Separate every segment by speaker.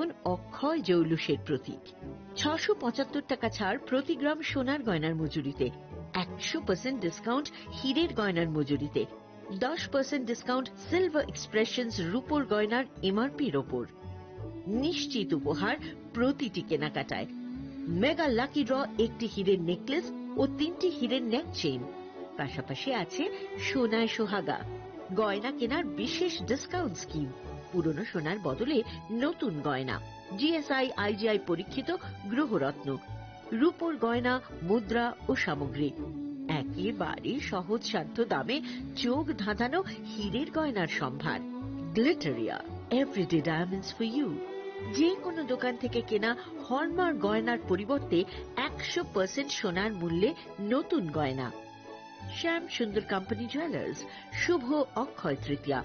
Speaker 1: পরিবর্তন অক্ষয় জৌলুসের প্রতীক। 675 টাকা ছাড় প্রতি গ্রাম সোনার গয়নার মজুরিতে, 100% ডিসকাউন্ট হীরের গয়নার মজুরিতে, 10% ডিসকাউন্ট সিলভার এক্সপ্রেশনস রূপোর গয়নার এমআরপির ওপর। নিশ্চিত উপহার প্রতিটি কেনাকাটায়। মেগা লাকি ড্র একটি হীরের নেকলেস ও 3টি হীরের নেক চেইন। পাশাপাশি আছে সোনায় সোহাগা, গয়না কেনার বিশেষ ডিসকাউন্ট স্কিম, পুরনো সোনার বদলে নতুন গয়না, জিএসআই আইজিআই পরীক্ষিত গ্রহরত্ন, রূপোর গয়না, মুদ্রা ও সামগ্রী, একেবারে সহজসাধ্য দামে চোখ ধাঁধানো হীরের গয়নার সম্ভার। Glitteria, everyday diamonds for you. যে কোনো দোকান থেকে কেনা হলমার্ক গয়নার পরিবর্তে 100% সোনার মূল্যে নতুন গয়না। শ্যাম সুন্দর কোম্পানি জুয়েলার্স, শুভ অক্ষয় তৃতীয়া,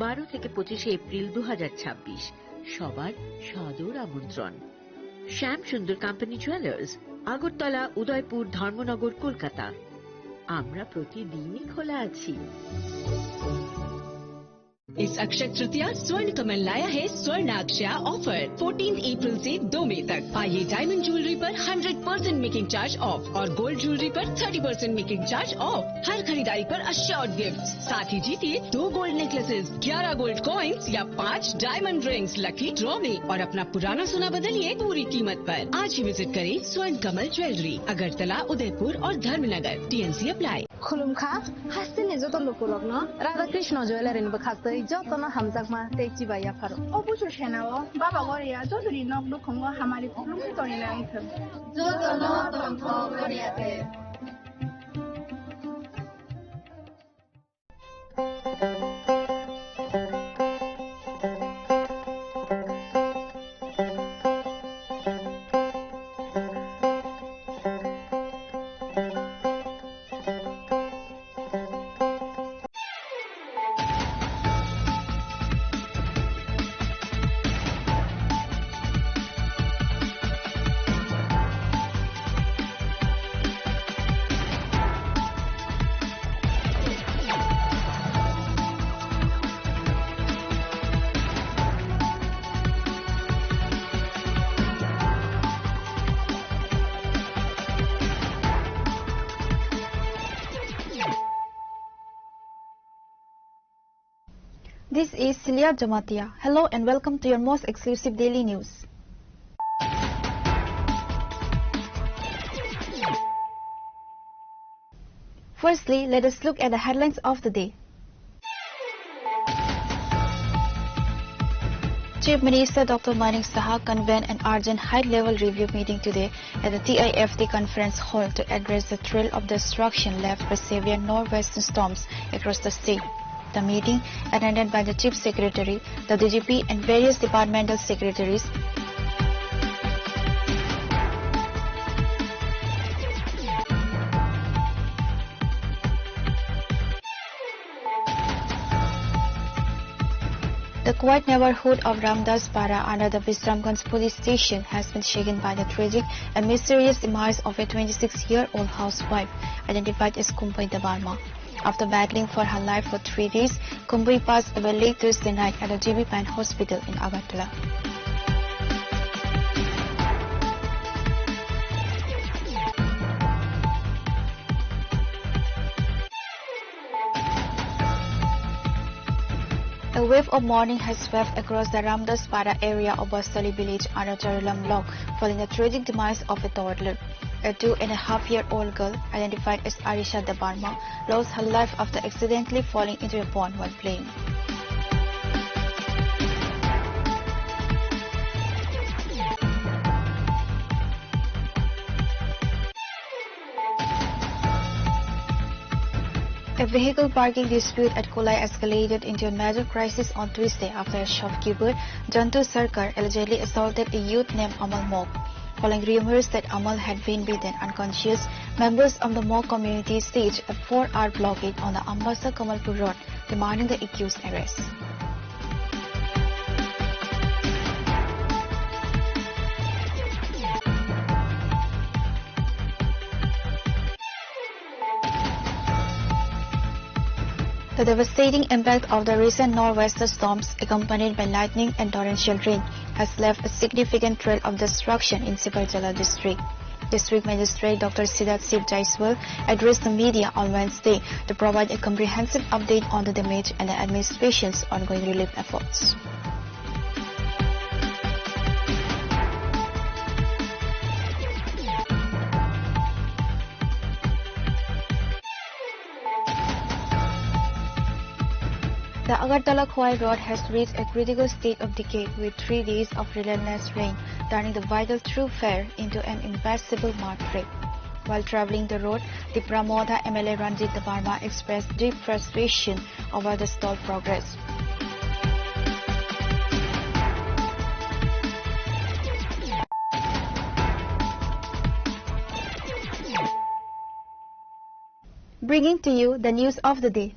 Speaker 1: 12 থেকে 25 এপ্রিল 2026। সবার সাদর আমন্ত্রণ। শ্যাম সুন্দর কোম্পানি জুয়েলার্স, আগরতলা, উদয়পুর, ধর্মনগর, কলকাতা। আমরা প্রতিদিনই খোলা আছি।
Speaker 2: इस अक्षय तृतीया स्वर्ण कमल लाया है स्वर्णाक्षया ऑफर 14 अप्रैल से 2 मई तक। आइए डायमंड ज्वेलरी पर 100% मेकिंग चार्ज ऑफ और गोल्ड ज्वेलरी पर 30% मेकिंग चार्ज ऑफ। हर खरीदारी पर अश्योर्ड गिफ्ट, साथ ही जीतिए 2 गोल्ड नेकलेसेस, 11 गोल्ड कॉइन्स या 5 डायमंड रिंग्स लकी ड्रॉ में और अपना पुराना सोना बदलिए पूरी कीमत पर। आज ही विजिट करें स्वर्ण कमल ज्वेलरी, अगरतला, उदयपुर और धर्मनगर। TNC apply.
Speaker 3: खुलुमखा हासिने जतन लोकलग्न राधा कृष्ण ज्वेलरी बखास्तै जतन हामजाकमा तेची बाया फारो
Speaker 4: अबुसु सेनाओ बाबा गरिया जदुरी नक दुखंग हमारी खुलुमखि तरिना आइथो
Speaker 3: जतन तंथ गरियाते।
Speaker 5: This is Celia Jamatia. Hello and welcome to your most exclusive daily news. Firstly, let us look at the headlines of the day. Chief Minister Dr. Manik Saha convened an urgent high-level review meeting today at the TIFT conference hall to address the trail of destruction left by severe northwestern storms across the state. The meeting, attended by the Chief Secretary, the DGP and various departmental secretaries, the quiet neighborhood of Ramdaspara under the Visramganj police station has been shaken by the tragic and mysterious demise of a 26-year-old housewife identified as Kumpai Dabarma. After battling for her life for 3 days, Kumpai passed away late Thursday night at the GB Pan Hospital in Agartala. A wave of mourning has swept across the Ramdaspara area of Bastali village under Charulam block following the tragic demise of a toddler. A 2.5-year-old girl, identified as Arisha Dabarma, lost her life after accidentally falling into a pond while playing. A vehicle parking dispute at Kolai escalated into a major crisis on Tuesday after a shopkeeper, Jantu Sarkar, allegedly assaulted a youth named Amal Mok. Following rumors that Amal had been beaten unconscious, members of the Mok community staged a 4-hour blockade on the Ambasa Kamalpur road, demanding the accused arrest. The devastating impact of the recent nor'wester storms, accompanied by lightning and torrential rain, has left a significant trail of destruction in Siparjala district. District Magistrate Dr. Siddharth Siv Jaiswal addressed the media on Wednesday to provide a comprehensive update on the damage and the administration's ongoing relief efforts. The Agartala-Khwai road has reached a critical state of decay with 3 days of relentless rain, turning the vital thoroughfare into an impassable mud trap. While traveling the road, the Pramodha MLA Ranjit Barma expressed deep frustration over the stalled progress. Bringing to you the news of the day.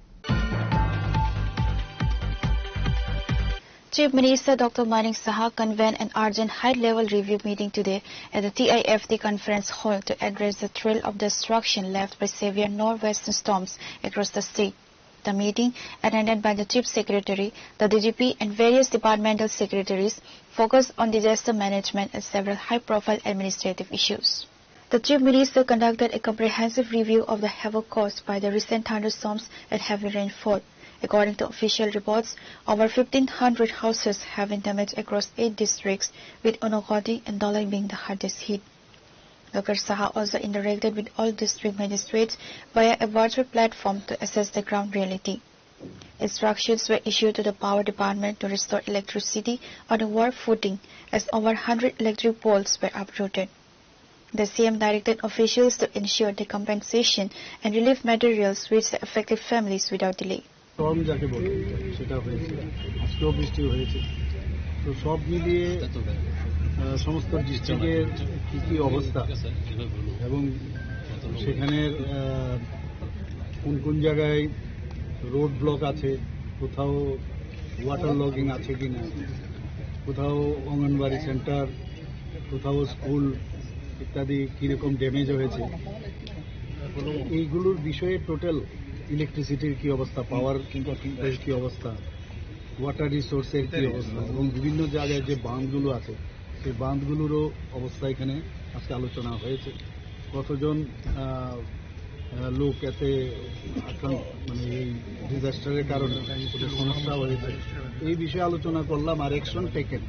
Speaker 5: Chief Minister Dr. Manik Saha convened an urgent high-level review meeting today at the TIFT conference hall to address the trail of destruction left by severe nor'western storms across the state. The meeting, attended by the Chief Secretary, the DGP and various departmental secretaries, focused on disaster management and several high-profile administrative issues. The Chief Minister conducted a comprehensive review of the havoc caused by the recent thunderstorms and heavy rainfall. According to official reports, over 1,500 houses have been damaged across 8 districts, with Unakoti and Dolai being the hardest hit. Dr. Saha also interacted with all district magistrates via a virtual platform to assess the ground reality. Instructions were issued to the power department to restore electricity on a work footing as over 100 electric poles were uprooted. The CM directed officials to ensure the compensation and relief materials reach the affected families without delay.
Speaker 6: storm যাকে বলে সেটা হয়েছে, আজকেও বৃষ্টি হয়েছে। তো সব মিলিয়ে সমস্ত ডিস্ট্রিক্টের কী কী অবস্থা এবং সেখানের কোন কোন জায়গায় রোড ব্লক আছে, কোথাও ওয়াটার লগিং আছে কিনা, কোথাও অঙ্গনবাড়ি সেন্টার, কোথাও স্কুল ইত্যাদি কীরকম ড্যামেজ হয়েছে, এইগুলোর বিষয়ে টোটাল ইলেকট্রিসিটির কি অবস্থা, পাওয়ার কি অবস্থা, ওয়াটার রিসোর্সের কি অবস্থা এবং বিভিন্ন জায়গায় যে বাঁধগুলো আছে সেই বাঁধগুলোরও অবস্থা এখানে আজকে আলোচনা হয়েছে। কতজন লোক এতে মানে এই ডিজাস্টারের কারণে ওদের সমস্যা হয়েছে এই বিষয়ে আলোচনা করলাম। আর অ্যাকশন টেকেন,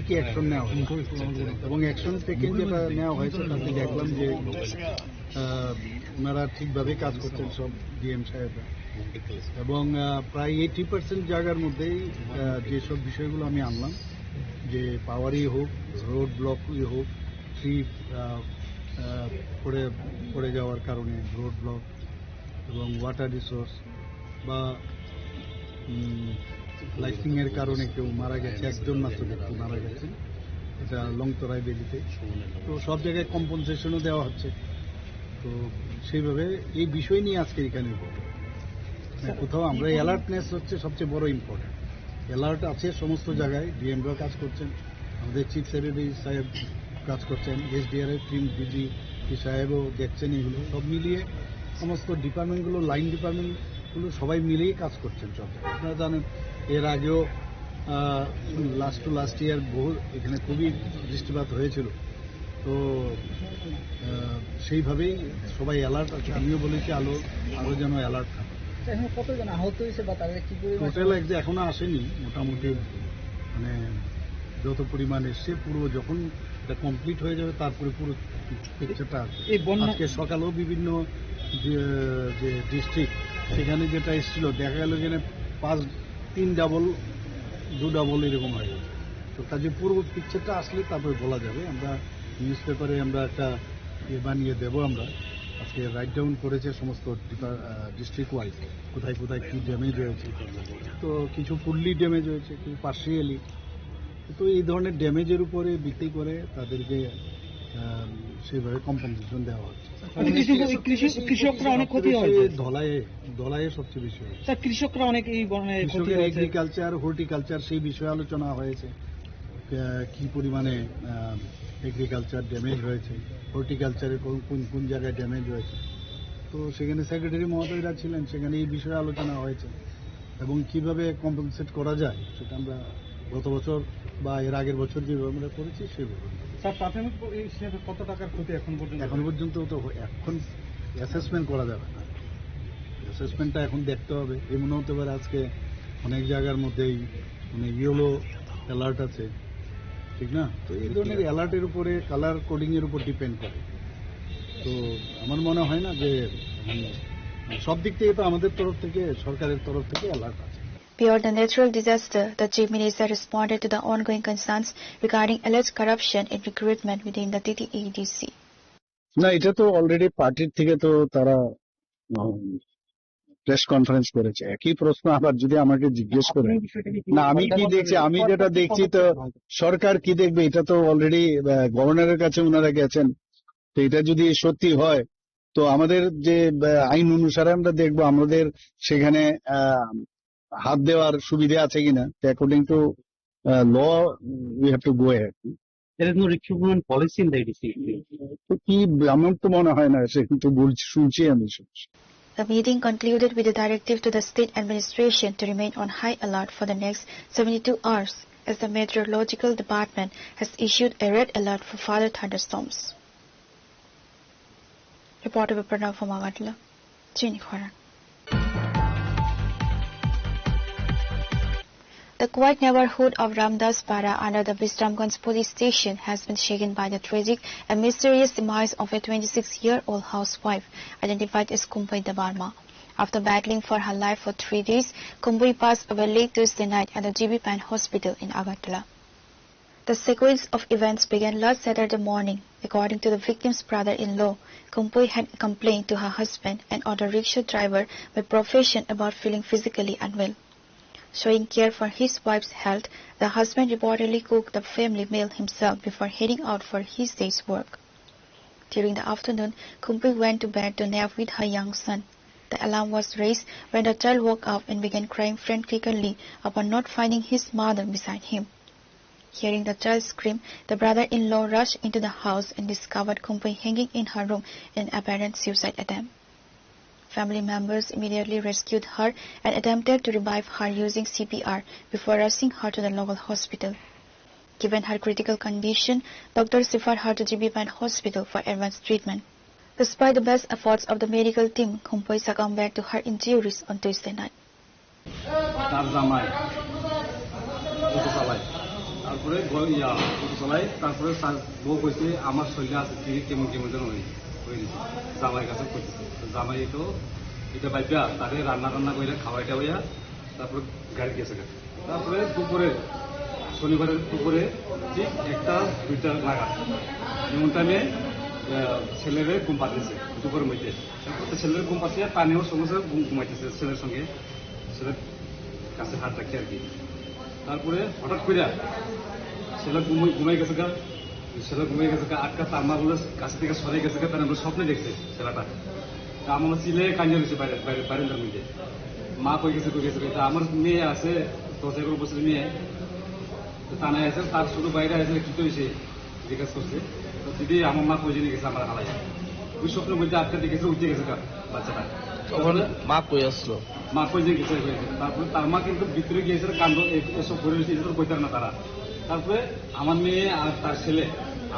Speaker 6: কি অ্যাকশন নেওয়া হয়েছে এবং অ্যাকশন টেকেন যেটা নেওয়া হয়েছে তাতে দেখলাম যে ওনারা ঠিকভাবে কাজ করছেন সব ডিএম সাহেবরা, এবং প্রায় 80% জায়গার মধ্যেই যেসব বিষয়গুলো আমি আনলাম, যে পাওয়ারই হোক, রোড ব্লকই হোক, ট্রি পড়ে যাওয়ার কারণে রোড ব্লক এবং ওয়াটার রিসোর্স বা লাইটিংয়ের কারণে কেউ মারা গেছে, একজন মাত্র ব্যক্তি মারা গেছে, এটা লংতরাই বেলিতে। তো সব জায়গায় কম্পনসেশনও দেওয়া হচ্ছে। তো সেইভাবে এই বিষয় নিয়ে আজকে এখানে কোথাও আমরা অ্যালার্টনেস হচ্ছে সবচেয়ে বড় ইম্পর্টেন্ট। অ্যালার্ট আছে সমস্ত জায়গায়, ডিএমরা কাজ করছেন, আমাদের চিফ সেক্রেটারি সাহেব কাজ করছেন, এসডিআরএফ টিম ডিজি সাহেবও দেখছেন। এগুলো সব মিলিয়ে সমস্ত ডিপার্টমেন্টগুলো, লাইন ডিপার্টমেন্টগুলো সবাই মিলেই কাজ করছেন সব জায়গায়। আপনারা জানেন এর আগেও লাস্ট ইয়ার বহু এখানে খুবই বৃষ্টিপাত হয়েছিল। তো সেইভাবেই সবাই অ্যালার্ট আছে। আমিও বলেছি আরো যেন অ্যালার্ট থাকে।
Speaker 7: কতজন আহত হয়েছে বা তাদের কি
Speaker 6: টোটাল এখনো আসেনি, মোটামুটি মানে যত পরিমাণ এসছে পুরো যখন এটা কমপ্লিট হয়ে যাবে তারপরে পুরো পিকচারটা আসবে। আজকে সকালেও বিভিন্ন যে ডিস্ট্রিক্ট সেখানে যেটা এসেছিল দেখা গেল যে 3 ডাবল 2 ডাবল এরকম হয়ে গেছে। তো কাজে পুরো পিকচারটা আসলে তারপরে বলা যাবে। আমরা নিউজ পেপারে আমরা একটা বানিয়ে দেবো। আমরা আজকে রাইট ডাউন করেছে সমস্ত ডিস্ট্রিক্ট ওয়াইজ কোথায় কোথায় কী ড্যামেজ হয়েছে। তো কিছু ফুললি ড্যামেজ হয়েছে, কিছু পার্শিয়ালি। তো এই ধরনের ড্যামেজের উপরে ভিত্তি করে তাদেরকে সেভাবে কম্পেনসেশন দেওয়া হচ্ছে।
Speaker 7: কৃষকরা অনেক ক্ষতি হয়েছে,
Speaker 6: ধলাইয়ে সবচেয়ে বেশি হয়েছে।
Speaker 7: কৃষকরা অনেক
Speaker 6: কৃষকের এগ্রিকালচার, হর্টিকালচার সেই বিষয়ে আলোচনা হয়েছে, কি পরিমাণে এগ্রিকালচার ড্যামেজ হয়েছে, হর্টিকালচারে কোন জায়গায় ড্যামেজ হয়েছে। তো সেখানে সেক্রেটারি মহোদয়রা ছিলেন, সেখানে এই বিষয়ে আলোচনা হয়েছে। এবং কিভাবে কম্পেনসেট করা যায় সেটা আমরা গত বছর বা এর আগের বছর যেভাবে আমরা করেছি সেভাবে।
Speaker 7: স্যার প্রাথমিক হিসেবে কত টাকার ক্ষতি এখন পর্যন্ত?
Speaker 6: এখন পর্যন্ত তো এখন অ্যাসেসমেন্ট করা যাবে না, অ্যাসেসমেন্টটা এখন দেখতে হবে। এমন হতে পারে আজকে অনেক জায়গার মধ্যেই মানে ইয়েলো অ্যালার্ট আছে, ঠিক না? তো এই ধরনের অ্যালার্টের উপরে কালার কোডিং এর উপর ডিপেন্ড করে। তো আমার মনে হয় না যে সব দিক থেকে তো আমাদের তরফ থেকে সরকারের তরফ থেকে অ্যালার্ট আছে।
Speaker 5: Beyond the natural disaster, the Chief Minister responded to the ongoing concerns regarding alleged corruption in recruitment within the TTEDC.
Speaker 8: না, এটা তো অলরেডি পার্টির থেকে তো তারা প্রেস কনফারেন্স করেছে। একই প্রশ্ন আবার যদি আমাকে জিজ্ঞেস করে, না আমি কি দেখছি, আমি যেটা দেখছি তো সরকার কি দেখবে, এটা তো অলরেডি গভর্নরের কাছে ওনারা গেছেন। তো এটা যদি সত্যি হয় তো আমাদের যে আইন অনুসারে আমরা দেখবো আমাদের সেখানে হাত দেওয়ার সুবিধা আছে কিনা। According to law we have to go ahead.
Speaker 9: There is no recruitment policy in the EDC.
Speaker 8: তো কি আমার তো মনে হয় না, সে কিন্তু শুনছি আমি।
Speaker 5: The meeting concluded with a directive to the state administration to remain on high alert for the next 72 hours, as the meteorological department has issued a red alert for further thunderstorms. Reporter by Pranav from Agatla, Chini Khwaran. The quiet neighborhood of Ramdaspara under the Bisramganj police station has been shaken by the tragic and mysterious demise of a 26-year-old housewife identified as Kumpui Dabarma. After battling for her life for 3 days, Kumpui passed away late Tuesday night at the GB Pan Hospital in Agartala. The sequence of events began last Saturday morning. According to the victim's brother-in-law, Kumpui had complained to her husband, an auto rickshaw driver by profession, about feeling physically unwell. Showing care for his wife's health, the husband reportedly cooked the family meal himself before heading out for his day's work. During the afternoon, Kumpui went to bed to nap with her young son. The alarm was raised when the child woke up and began crying frantically upon not finding his mother beside him. Hearing the child scream, the brother-in-law rushed into the house and discovered Kumpui hanging in her room in an apparent suicide attempt. Family members immediately rescued her and attempted to revive her using CPR before rushing her to the local hospital. Given her critical condition, doctors referred her to GB Pan Hospital for advanced treatment. Despite the best efforts of the medical team, Kumpui succumbed back to her injuries on Tuesday night.
Speaker 10: তারপরে চালাই, তারপরে বউ কইছে আমার শরীরে আছে কি কেমন কেমন যেন হয়ে দিচ্ছে, জামাইয়ের কাছে করতেছে। জামাই তো এটা বাইবা তাদের রান্না টান্না করে খাওয়াইটা হইয়া তারপরে গাড়ি গেছে। তারপরে দুপুরে শনিবারের দুপুরে ঠিক 1-2 নাগাদ এমন টাইমে ছেলেরে ঘুম পাতেছে দুপুরের মধ্যে। ছেলের ঘুম পাচ্ছে পানিও সঙ্গে সঙ্গে ঘুমাইতেছে ছেলের সঙ্গে, ছেলের কাছে হাত রাখি আর কি। তারপরে হঠাৎ করে ছেলে ঘুমাই গেছে গা, ছেলে ঘুমিয়ে গেছে গা, আটকা তার মা বলে কাছে থেকে সরে গেছে গা, তার আমরা স্বপ্নে দেখছে ছেলেটা। তা আমার চিলে কাঞ্জা রয়েছে বারান্দার মধ্যে। মা কই গেছে তা আমার মেয়ে আছে 10-11 বছরের মেয়ে, থানায় আছে, তার শুধু বাইরে আছে কি করেছে জিজ্ঞাসা করছে। তো দিদি আমার মা কই জেনে গেছে আমার হালাই, ওই স্বপ্নের মধ্যে আটকা দেখেছে উঠে গেছে গা বাচ্চাটা। তখন মা কই আসলো, মা কই যে গেছে। তারপরে তার মা কিন্তু ভিতরে গিয়েছে কান্দ এসব করে রয়েছে, এসব কইতার না তারা। তারপরে আমার মেয়ে আর তার ছেলে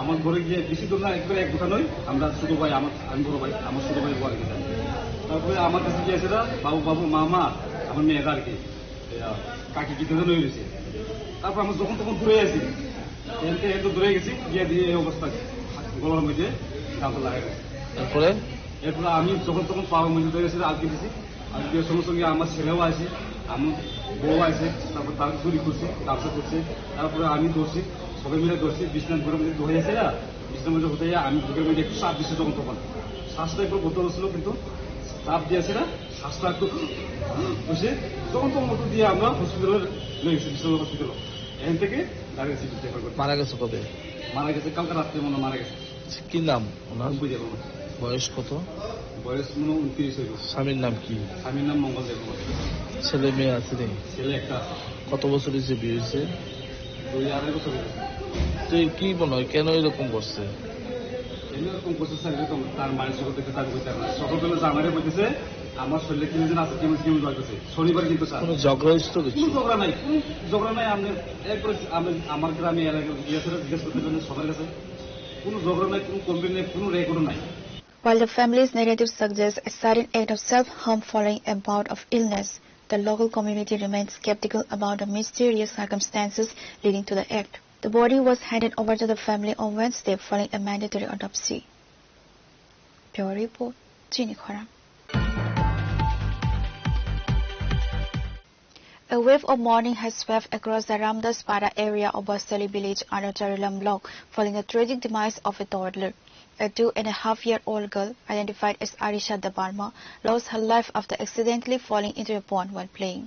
Speaker 10: আমার ঘরে গিয়ে বেশি দূর না, একবারে এক দুটা নয়, আমরা ছোট ভাই, আমি বড় ভাই, আমার ছোট ভাই বলে গেছে। তারপরে আমার কাছে গিয়েছে বাবু বাবু মা আমার মেয়েটা আর কি কাকি কি দুজন হয়ে গেছে। তারপর আমরা যখন তখন দূরে আছি, একটু দূরে গেছি, গিয়ে দিয়ে এই অবস্থা গলার মধ্যে কাপড় লাগাই গেছে। তারপরে এরপরে আমি যখন তখন পাওয়ার মধ্যে ধরে গেছি, আলকে দিছি। আলকে সঙ্গে সঙ্গে আমার ছেলেও আছে, আমার বউ আছে, তারপর তার চুরি করছে, ব্যবসা করছে। তারপরে আমি ধরছি, সবাই মিলে ধরছি, বিছনার ঘরের মধ্যে ধরে আছে না, বিছনার মধ্যে হতে যায়। আমি বুকের মধ্যে একটু চাপ দিচ্ছি যখন তখন, শ্বাসটা একটু বলতে হচ্ছিল, কিন্তু চাপ দিয়েছে না, শ্বাসটা একটু বসে তখন তখন মতো দিয়ে আমরা হসপিটালে নিয়ে গেছি, বিশ্বনাথ হসপিটাল। এখান থেকে দাঁড়িয়েছি। মারা গেছে কবে? মারা গেছে কালকে রাত্রে মনে মারা গেছে। কি নাম ওনার? বুঝে যাবো। বয়স কত? বয়স মনে 29 হইল। স্বামীর নাম কি? স্বামীর নাম মঙ্গলদেব। ছেলে মেয়ে আছে নেই? ছেলে একটা। কত বছর হয়েছে বিয়ে হয়েছে? 2-2.5 বছর হয়েছে। তো কি মনে হয় কেন এরকম করছে? এরকম করছে স্যার, এরকম তার মানসিকতা তাকে বলতে পারে। সকালবেলা জামাইরে বলতেছে আমার শরীরে কেমন আছে কেমন কেমন লাগতেছে শনিবার কিন্তু স্যার
Speaker 6: কোনো ঝগড়া হয়েছে তো
Speaker 10: কোনো ঝগড়া নাই আমি একবার আমার গ্রামে এলাকায় জিজ্ঞেস করতে গেলে সবার কাছে কোনো ঝগড়া নাই কোনো কমপ্লেন নেই কোনো রেকর্ডও নাই.
Speaker 5: While the family's narrative suggests a sudden act of self-harm following a bout of illness, the local community remains skeptical about the mysterious circumstances leading to the act. The body was handed over to the family on Wednesday following a mandatory autopsy. Bureau Report, Chini Khora. A wave of mourning has swept across the Ramdaspara area of Bastali village under Charilam block following the tragic demise of a toddler. A 2.5-year-old girl, identified as Arisha Dabarma, lost her life after accidentally falling into a pond while playing.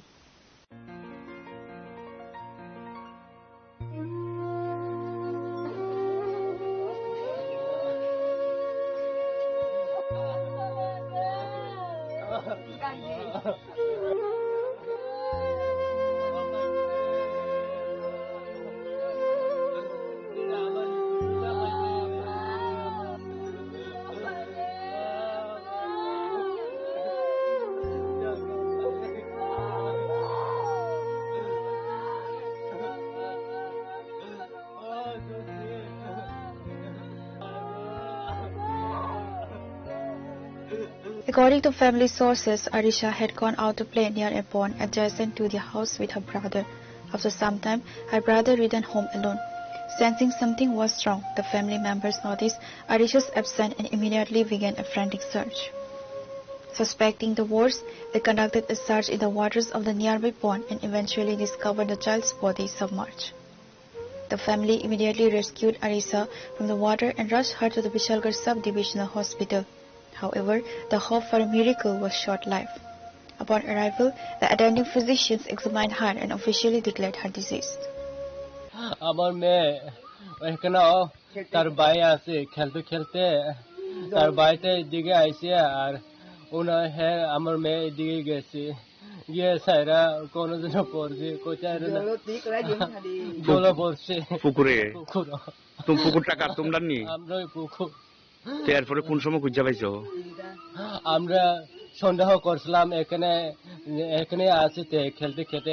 Speaker 5: According to family sources, Arisha had gone out to play near a pond adjacent to their house with her brother. After some time, her brother returned home alone. Sensing something was wrong, the family members noticed Arisha's absence and immediately began a frantic search. Suspecting the worst, they conducted a search in the waters of the nearby pond and eventually discovered the child's body submerged. The family immediately rescued Arisha from the water and rushed her to the Bishalgarh Sub-Divisional Hospital. However, the hope for a miracle was short-lived. Upon arrival, the attending physicians examined her and officially declared her deceased.
Speaker 11: আমার মেয়ে এখানে তার ভাই আছে খেলতে খেলতে তার ভাইটা এদিকে আইছে আর হ্যাঁ আমার মেয়ে এদিকে গেছে গিয়ে স্যারা কোনো দিন পড়ছে কোথায় জল পড়ছে
Speaker 12: পুকুরে পুকুরটা কার তোমরা নি
Speaker 11: আমরা ওই পুকুর
Speaker 12: এরপরে কোন সময় খুঁজে পাইছো
Speaker 11: আমরা সন্দেহ করছিলাম এখানে আছে খেলতে খেলতে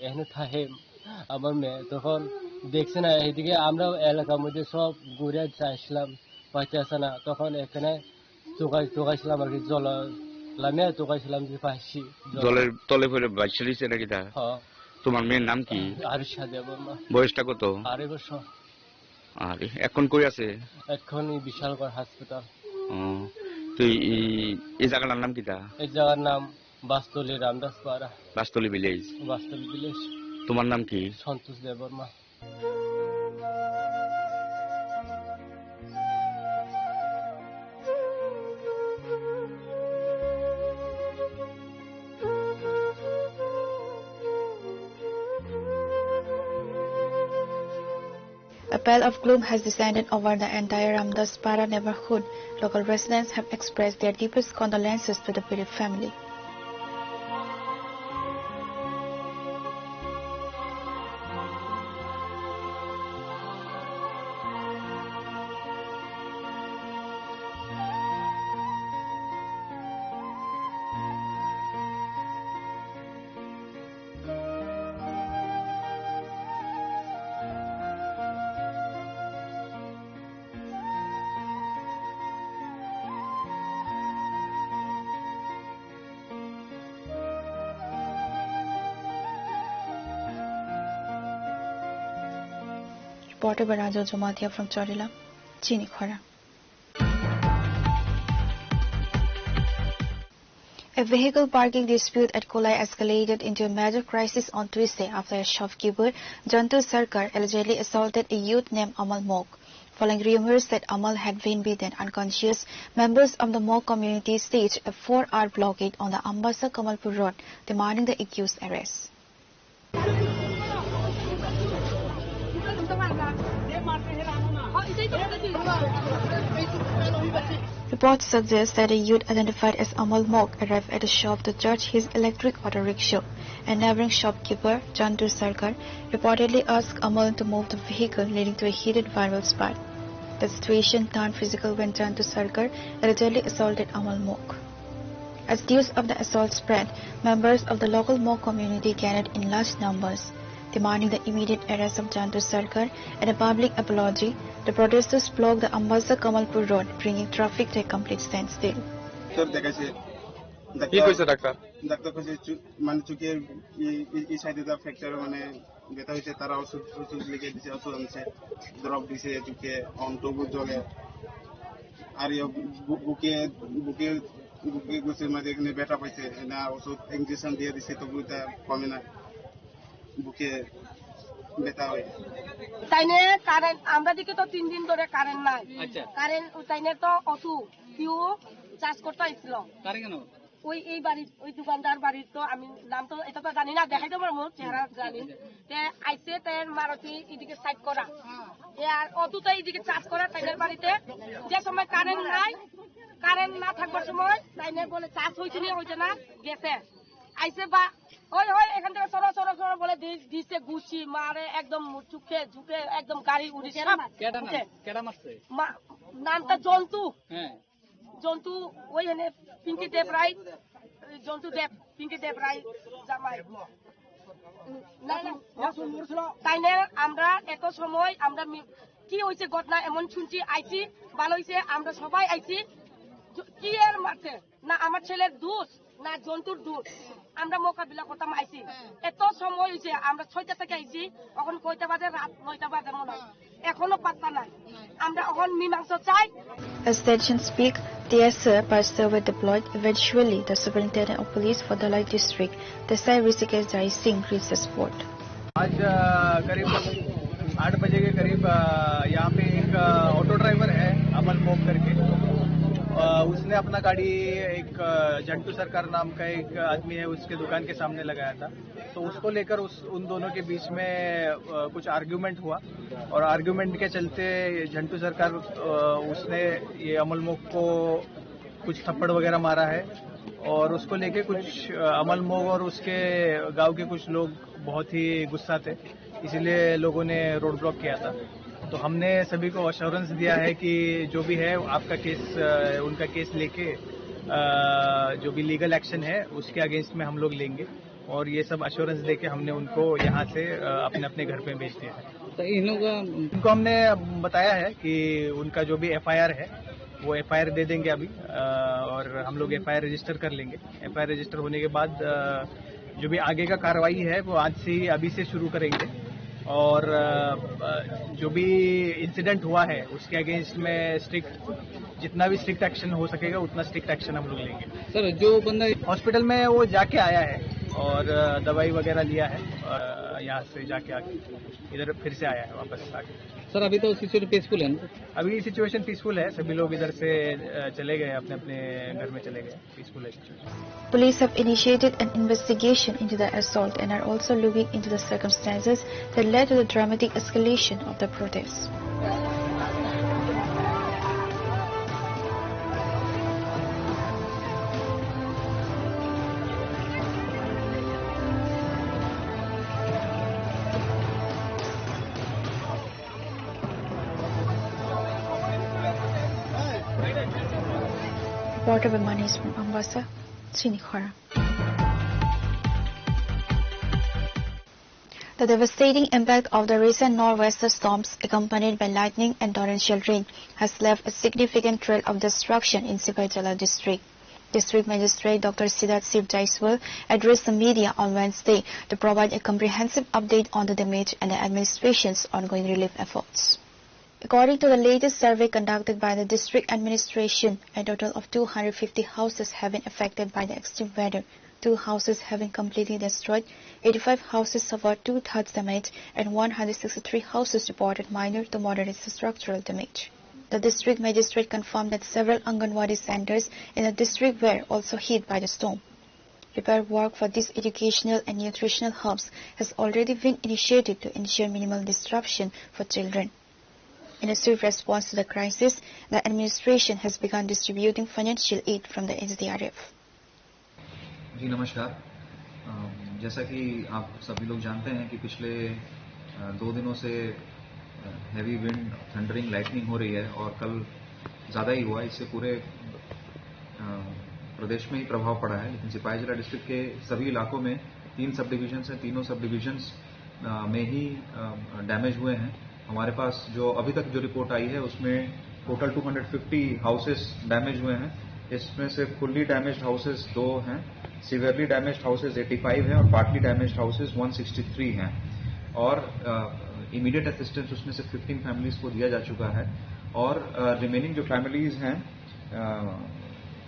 Speaker 11: এখানে থাকে আমার মেয়ে তখন দেখছে না এইদিকে আমরা এলাকার মধ্যে সব ঘুরে চাইছিলাম পাইতেছে না তখন এখানে তোকাইছিলাম আর কি জল লামে তোকাইছিলাম যে পাইছি
Speaker 12: জলের তলে পড়ে বাইশে দিছে নাকি তা তোমার মেয়ের নাম কি
Speaker 11: আরিশা দেবর্মা
Speaker 12: বয়সটা কত
Speaker 11: 2 বছর
Speaker 12: আরে এখন কই আছে
Speaker 11: এখন বিশালগড় হাসপাতাল
Speaker 12: তো এই জায়গাটার নাম কি তা
Speaker 11: এই জায়গার নাম বাস্তলি রামদাসপাড়া
Speaker 12: বাস্তলি ভিলেজ তোমার নাম কি
Speaker 11: সন্তোষ Debbarma
Speaker 5: A pall of gloom has descended over the entire Ramdaspara neighborhood. Local residents have expressed their deepest condolences to the bereaved family. Reported by Raja Jamatia from Chorila, Chini Khora. A vehicle parking dispute at Kolai escalated into a major crisis on Tuesday after a shopkeeper, Jantu Sarkar, allegedly assaulted a youth named Amal Mok. Following rumors that Amal had been beaten unconscious, members of the Mok community staged a 4-hour blockade on the Ambasa Kamalpur road, demanding the accused arrest. Reports suggest that a youth identified as Amal Mok arrived at a shop to charge his electric auto rickshaw. A neighboring shopkeeper, Jantu Sarkar, reportedly asked Amal to move the vehicle, leading to a heated viral spat. The situation turned physical when Jantu Sarkar allegedly assaulted Amal Mok. As news of the assault spread, members of the local Mok community gathered in large numbers. Demanding the immediate arrest of Jantu Sarkar and a public apology, the protesters blocked the Ambassa Kamalpur road, bringing traffic to a complete standstill.
Speaker 13: ব্যথা হয়েছে তারা ওষুধ লিখে দিছে ওষুধ আনছে drop দিছে চুকে অন্তবু জলে আর বুকে বুকে বুকে গুছের মাঝে এখানে ব্যথা পাইছে না ওষুধ ইঞ্জেকশন দিয়ে দিছে তবু তা কমে না বুকে ব্যথা হয়
Speaker 14: তাইনে কারেন্ট আমরা দিকে তো 3 দিন ধরে কারেন্ট নাই কারেন্ট তাইনে তো অসু কিউ চার্জ করতে আইছিল কারেন্ট কেন ওই এই বাড়ি ওই দোকানদার বাড়ির তো আমি নাম তো এটা তো জানি না দেখাইতে পারবো চেহারা জানি তে আইছে তার মারুতি এদিকে সাইড করা আর অতুটা এদিকে চার্জ করা তাইনের বাড়িতে যে সময় কারেন্ট নাই কারেন্ট না থাকবার সময় তাইনে বলে চার্জ হইছে না হইছে না গেছে আইছে বা ওই ওই এখান থেকে সরো সরো সরো বলে দিছে গুছি মারে একদম চুকে ঝুঁকে একদম গাড়ি উড়িছে কেডা মারছে নামটা জন্তু হ্যাঁ জন্তু ওই এনে পিঙ্কি দেব রায় জন্তু দেব পিঙ্কি দেব রায় জামাই তাইনে আমরা এত সময় আমরা কি হয়েছে ঘটনা এমন শুনছি আইছি ভালো হয়েছে আমরা সবাই আইছি কি এর মারছে না আমার ছেলের দোষ না জন্তুর দোষ আমরা মোকাবিলা করতাম আইছি এত সময় হয়েছে আমরা 6টা থেকে আইছি এখন কয়টা বাজে রাত 9টা বাজে মনে হয় এখনো পাত্তা নাই আমরা এখন মীমাংসা চাই
Speaker 5: As tensions peak, the SR personnel were deployed. Eventually, the superintendent of police for Dalai district, Desai Rishikesh Jai Singh, reached the spot.
Speaker 15: आज करीब 8 बजे के करीब यहाँ पे एक ऑटो ड्राइवर है अमल मोक करके उसने अपना गाड़ी एक जंटू सरकार नाम का एक आदमी है उसके दुकान के सामने लगाया था तो उसको लेकर उन दोनों के बीच में कुछ आर्ग्यूमेंट हुआ और आर्ग्यूमेंट के चलते जंटू सरकार उसने ये अमल मोक को कुछ थप्पड़ वगैरह मारा है और उसको लेके कुछ अमल मोक और उसके गांव के कुछ लोग बहुत ही गुस्सा थे इसीलिए लोगों ने रोड ब्लॉक किया था तो हमने सभी को अश्योरेंस दिया है कि जो भी है आपका केस उनका केस लेके जो भी लीगल एक्शन है उसके अगेंस्ट में हम लोग लेंगे और ये सब अश्योरेंस देके हमने उनको यहाँ से अपने अपने घर पे भेज दिया है तो इनको हमने बताया है कि उनका जो भी FIR है वो FIR दे देंगे अभी और हम लोग FIR रजिस्टर कर लेंगे FIR रजिस्टर होने के बाद जो भी आगे का कार्रवाई है वो आज से ही अभी से शुरू करेंगे और जो भी इंसिडेंट हुआ है उसके अगेंस्ट में जितना भी स्ट्रिक्ट एक्शन हो सकेगा उतना स्ट्रिक्ट एक्शन हम लोग लेंगे सर जो बंदा हॉस्पिटल में वो जाके आया है और दवाई वगैरह लिया है यहाँ से जाके आके इधर फिर से आया है वापस आके सर अभी तो सिचुएशन पीसफुल है ना अभी सिचुएशन पीसफुल है सभी लोग इधर से चले गए अपने अपने घर में चले गए पीसफुल है
Speaker 5: Police have initiated an investigation into the assault and are also looking into the circumstances that led to the dramatic escalation of the protests. Reporter by Manish from Ambassa, Chinikhara. The devastating impact of the recent nor'wester storms, accompanied by lightning and torrential rain, has left a significant trail of destruction in Sipajala district. District Magistrate Dr. Siddharth Siv Jaiswal addressed the media on Wednesday to provide a comprehensive update on the damage and the administration's ongoing relief efforts. According to the latest survey conducted by the district administration, a total of 250 houses have been affected by the extreme weather. 2 houses have been completely destroyed, 85 houses suffered 2/3 damage, and 163 houses reported minor to moderate structural damage. The district magistrate confirmed that several Anganwadi centers in the district were also hit by the storm. Repair work for these educational and nutritional hubs has already been initiated to ensure minimal disruption for children. In a swift response to the crisis, the administration has begun distributing financial aid from the SDRF.
Speaker 16: जी नमस्कार। जैसा कि आप सभी लोग जानते हैं कि पिछले 2 दिनों से हैवी विंड, थंडरिंग, लाइटनिंग हो रही है और कल ज़्यादा ही हुआ। इससे पूरे प्रदेश में ही प्रभाव पड़ा है, लेकिन सिपाही जिला डिस्ट्रिक्ट के सभी इलाकों में 3 सब डिविजन हैं, तीनों सब डिविजन्स में ही डैमेज हुए हैं। हमारे पास जो अभी तक जो रिपोर्ट आई है उसमें टोटल 250 हाउसेस डैमेज हुए हैं। इसमें से फुल्ली डैमेज्ड हाउसेस 2 हैं, सीवियरली डैमेज्ड हाउसेस 85 हैं और पार्टली डैमेज्ड हाउसेस 163 हैं। और इमीडिएट असिस्टेंस उसमें से 15 फैमिलीज को दिया जा चुका है और रिमेनिंग जो फैमिलीज हैं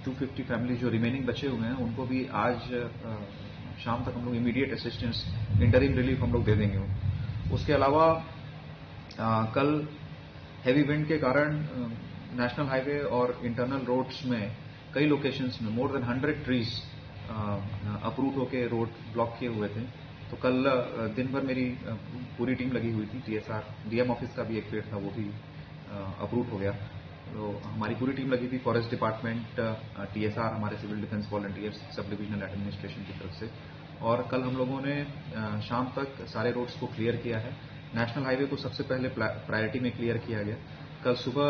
Speaker 16: 250 फैमिली जो रिमेनिंग बचे हुए हैं उनको भी आज शाम तक हम लोग इमीडिएट असिस्टेंस इंटरिम रिलीफ हम लोग दे देंगे। उसके अलावा कल हैवी विंड के कारण नेशनल हाईवे और इंटरनल रोड्स में कई लोकेशंस में मोर देन 100 ट्रीज अप्रूव होके रोड ब्लॉक किए हुए थे। तो कल दिन भर मेरी पूरी टीम लगी हुई थी। टीएसआर डीएम ऑफिस का भी एक पेड़ था वो भी अप्रूव हो गया। तो हमारी पूरी टीम लगी थी, फॉरेस्ट डिपार्टमेंट, टीएसआर, हमारे सिविल डिफेंस वॉलंटियर्स, सब डिविजनल एडमिनिस्ट्रेशन की तरफ से। और कल हम लोगों ने शाम तक सारे रोड्स को क्लियर किया है। नेशनल हाईवे को सबसे पहले प्रायोरिटी में क्लियर किया गया। कल सुबह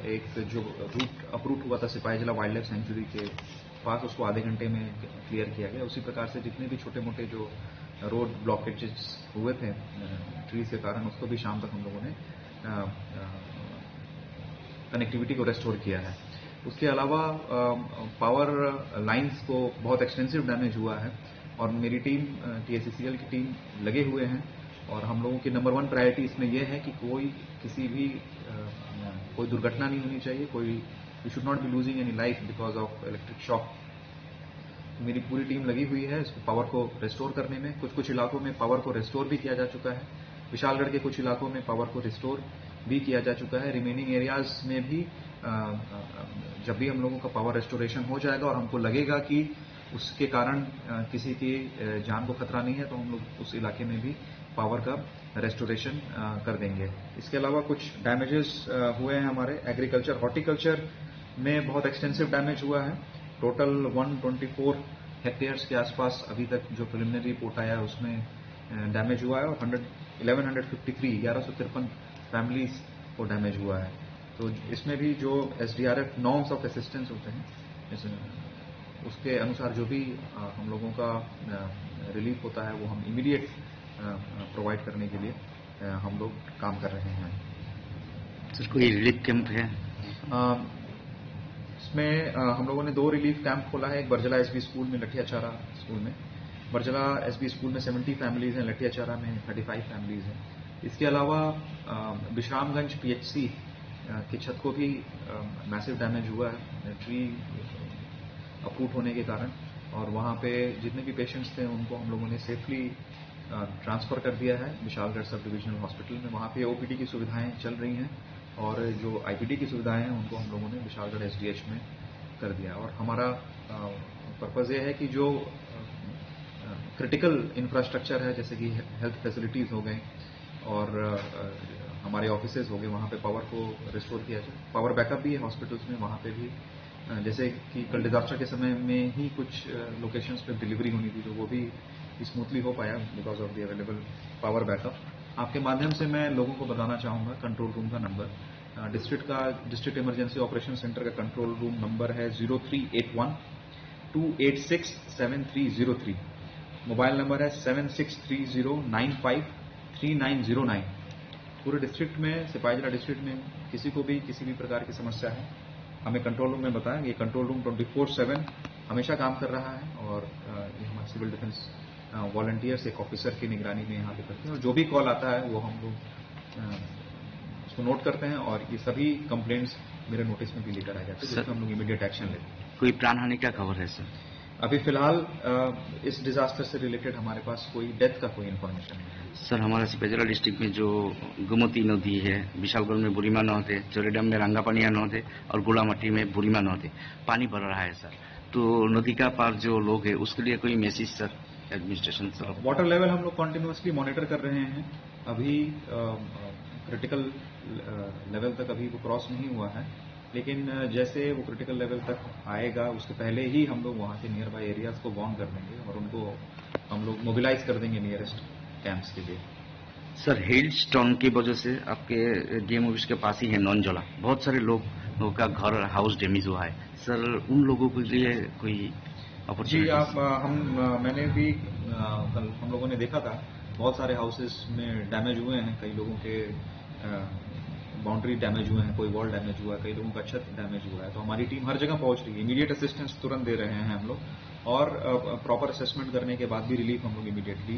Speaker 16: एक जो रूट अप्रूव हुआ था सिपाही जिला वाइल्ड लाइफ सेंचुरी के पास, उसको आधे घंटे में क्लियर किया गया। उसी प्रकार से जितने भी छोटे मोटे जो रोड ब्लॉकेजेस हुए थे ट्रीज के कारण, उसको भी शाम तक हम लोगों ने कनेक्टिविटी को रेस्टोर किया है। उसके अलावा पावर लाइंस को बहुत एक्सटेंसिव डैमेज हुआ है और मेरी टीम टीएससीसीएल की टीम लगे हुए हैं। और हम लोगों की नंबर 1 प्रायोरिटी इसमें यह है कि कोई दुर्घटना नहीं होनी चाहिए, we should not be losing any life because of electric shock. मेरी पूरी टीम लगी हुई है इसको पावर को रेस्टोर करने में। कुछ इलाकों में पावर को रेस्टोर भी किया जा चुका है। विशालगढ़ के कुछ इलाकों में पावर को रिस्टोर भी किया जा चुका है। रिमेनिंग एरियाज में भी जब भी हम लोगों का पावर रेस्टोरेशन हो जाएगा और हमको लगेगा कि उसके कारण किसी की जान को खतरा नहीं है, तो हम लोग उस इलाके में भी पावर का रेस्टोरेशन कर देंगे। इसके अलावा कुछ डैमेजेस हुए हैं हमारे एग्रीकल्चर, हॉर्टिकल्चर में बहुत एक्सटेंसिव डैमेज हुआ है। टोटल 124 हेक्टेयर्स के आसपास अभी तक जो प्रिलिमिनरी रिपोर्ट आया है उसमें डैमेज हुआ है और 1153 फैमिलीज को डैमेज हुआ है। तो इसमें भी जो एसडीआरएफ नॉर्म्स ऑफ असिस्टेंस होते हैं उसके अनुसार जो भी हम लोगों का रिलीफ होता है वो हम इमीडिएट प्रोवाइड करने के लिए हम लोग काम कर रहे हैं।
Speaker 12: सर कोई रिलीफ कैंप है?
Speaker 16: इसमें हम लोगों ने 2 रिलीफ कैंप खोला है। एक बरजला एसबी स्कूल में, लठियाचारा स्कूल में। बरजला एसबी स्कूल में 70 फैमिलीज हैं, लठियाचारा में 35 फैमिलीज हैं। इसके अलावा विश्रामगंज पीएचसी की छत को भी मैसिव डैमेज हुआ है ट्री अप्रूव होने के कारण, और वहाँ पे जितने भी पेशेंट्स थे उनको हम लोगों ने सेफली ट्रांसफर कर दिया है विशालगढ़ सब डिविजनल हॉस्पिटल में। वहाँ पे ओपीडी की सुविधाएं चल रही हैं और जो आईपीडी की सुविधाएं हैं उनको हम लोगों ने विशालगढ़ एसडीएच में कर दिया। और हमारा पर्पज ये है कि जो क्रिटिकल इंफ्रास्ट्रक्चर है जैसे कि हेल्थ फैसिलिटीज हो गए और हमारे ऑफिसेज हो गए, वहाँ पे पावर को रिस्टोर किया जाए। पावर बैकअप भी है हॉस्पिटल्स में, वहाँ पे भी जैसे कि कल डिजास्टर के समय में ही कुछ लोकेशंस पे डिलीवरी होनी थी तो वो भी स्मूथली हो पाया because of the available power backup. आपके माध्यम से मैं लोगों को बताना चाहूंगा कंट्रोल रूम का number. District emergency operation centre का कंट्रोल रूम नंबर है 0381 286 7303। मोबाइल नंबर है 763095 3909। पूरे डिस्ट्रिक्ट में, सिपाही जिला डिस्ट्रिक्ट में किसी को भी किसी भी प्रकार की समस्या है हमें कंट्रोल रूम में बताएं। ये कंट्रोल रूम 24/7 हमेशा काम कर रहा है और ये हमारे सिविल डिफेंस वॉलंटियर्स एक ऑफिसर की निगरानी में यहाँ पे करते हैं और जो भी कॉल आता है वो हम लोग उसको नोट करते हैं और ये सभी कंप्लेंट्स मेरे नोटिस में भी लेकर आ जाते हैं जिसमें हम लोग इमीडिएट एक्शन लेते हैं।
Speaker 12: कोई प्राण हानि का खबर है सर?
Speaker 16: अभी फिलहाल इस डिजास्टर से रिलेटेड हमारे पास कोई डेथ का कोई इन्फॉर्मेशन नहीं है।
Speaker 12: सर हमारे सिपाही जिला डिस्ट्रिक्ट में जो गोमती नदी है, विशालगढ़ में बुरीमा नहर है, चोरेडम में रंगापानिया नहर है और गोलामाटी में बुरीमा नहर है, पानी भर रहा है सर। तो नदी का पार जो लोग है उसके लिए कोई message sir administration sir?
Speaker 16: Water level हम लोग कंटिन्यूअसली मॉनिटर कर रहे हैं। अभी क्रिटिकल लेवल तक अभी वो क्रॉस नहीं हुआ है, लेकिन जैसे वो क्रिटिकल लेवल तक आएगा उसके पहले ही हम लोग वहाँ के नियर बाय एरियाज को वार्न कर देंगे और उनको हम लोग मोबिलाइज कर देंगे नियरेस्ट कैंप्स के लिए।
Speaker 12: सर हेल स्टोन की वजह से आपके डीएम ऑफिस के पास ही है नॉनजोला, बहुत सारे लोग का घर हाउस डैमेज हुआ है सर, उन लोगों के लिए कोई
Speaker 16: जी मैंने भी कल हम लोगों ने देखा था बहुत सारे हाउसेस में डैमेज हुए हैं, कई लोगों के बाउंड्री डैमेज हुए हैं, कोई वॉल डैमेज हुआ है, कई लोगों का छत डैमेज हुआ है। तो हमारी टीम हर जगह पहुंच रही है, इमीडिएट असिस्टेंस तुरंत दे रहे हैं हम लोग, और प्रॉपर असेसमेंट करने के बाद भी रिलीफ हम लोग इमीडिएटली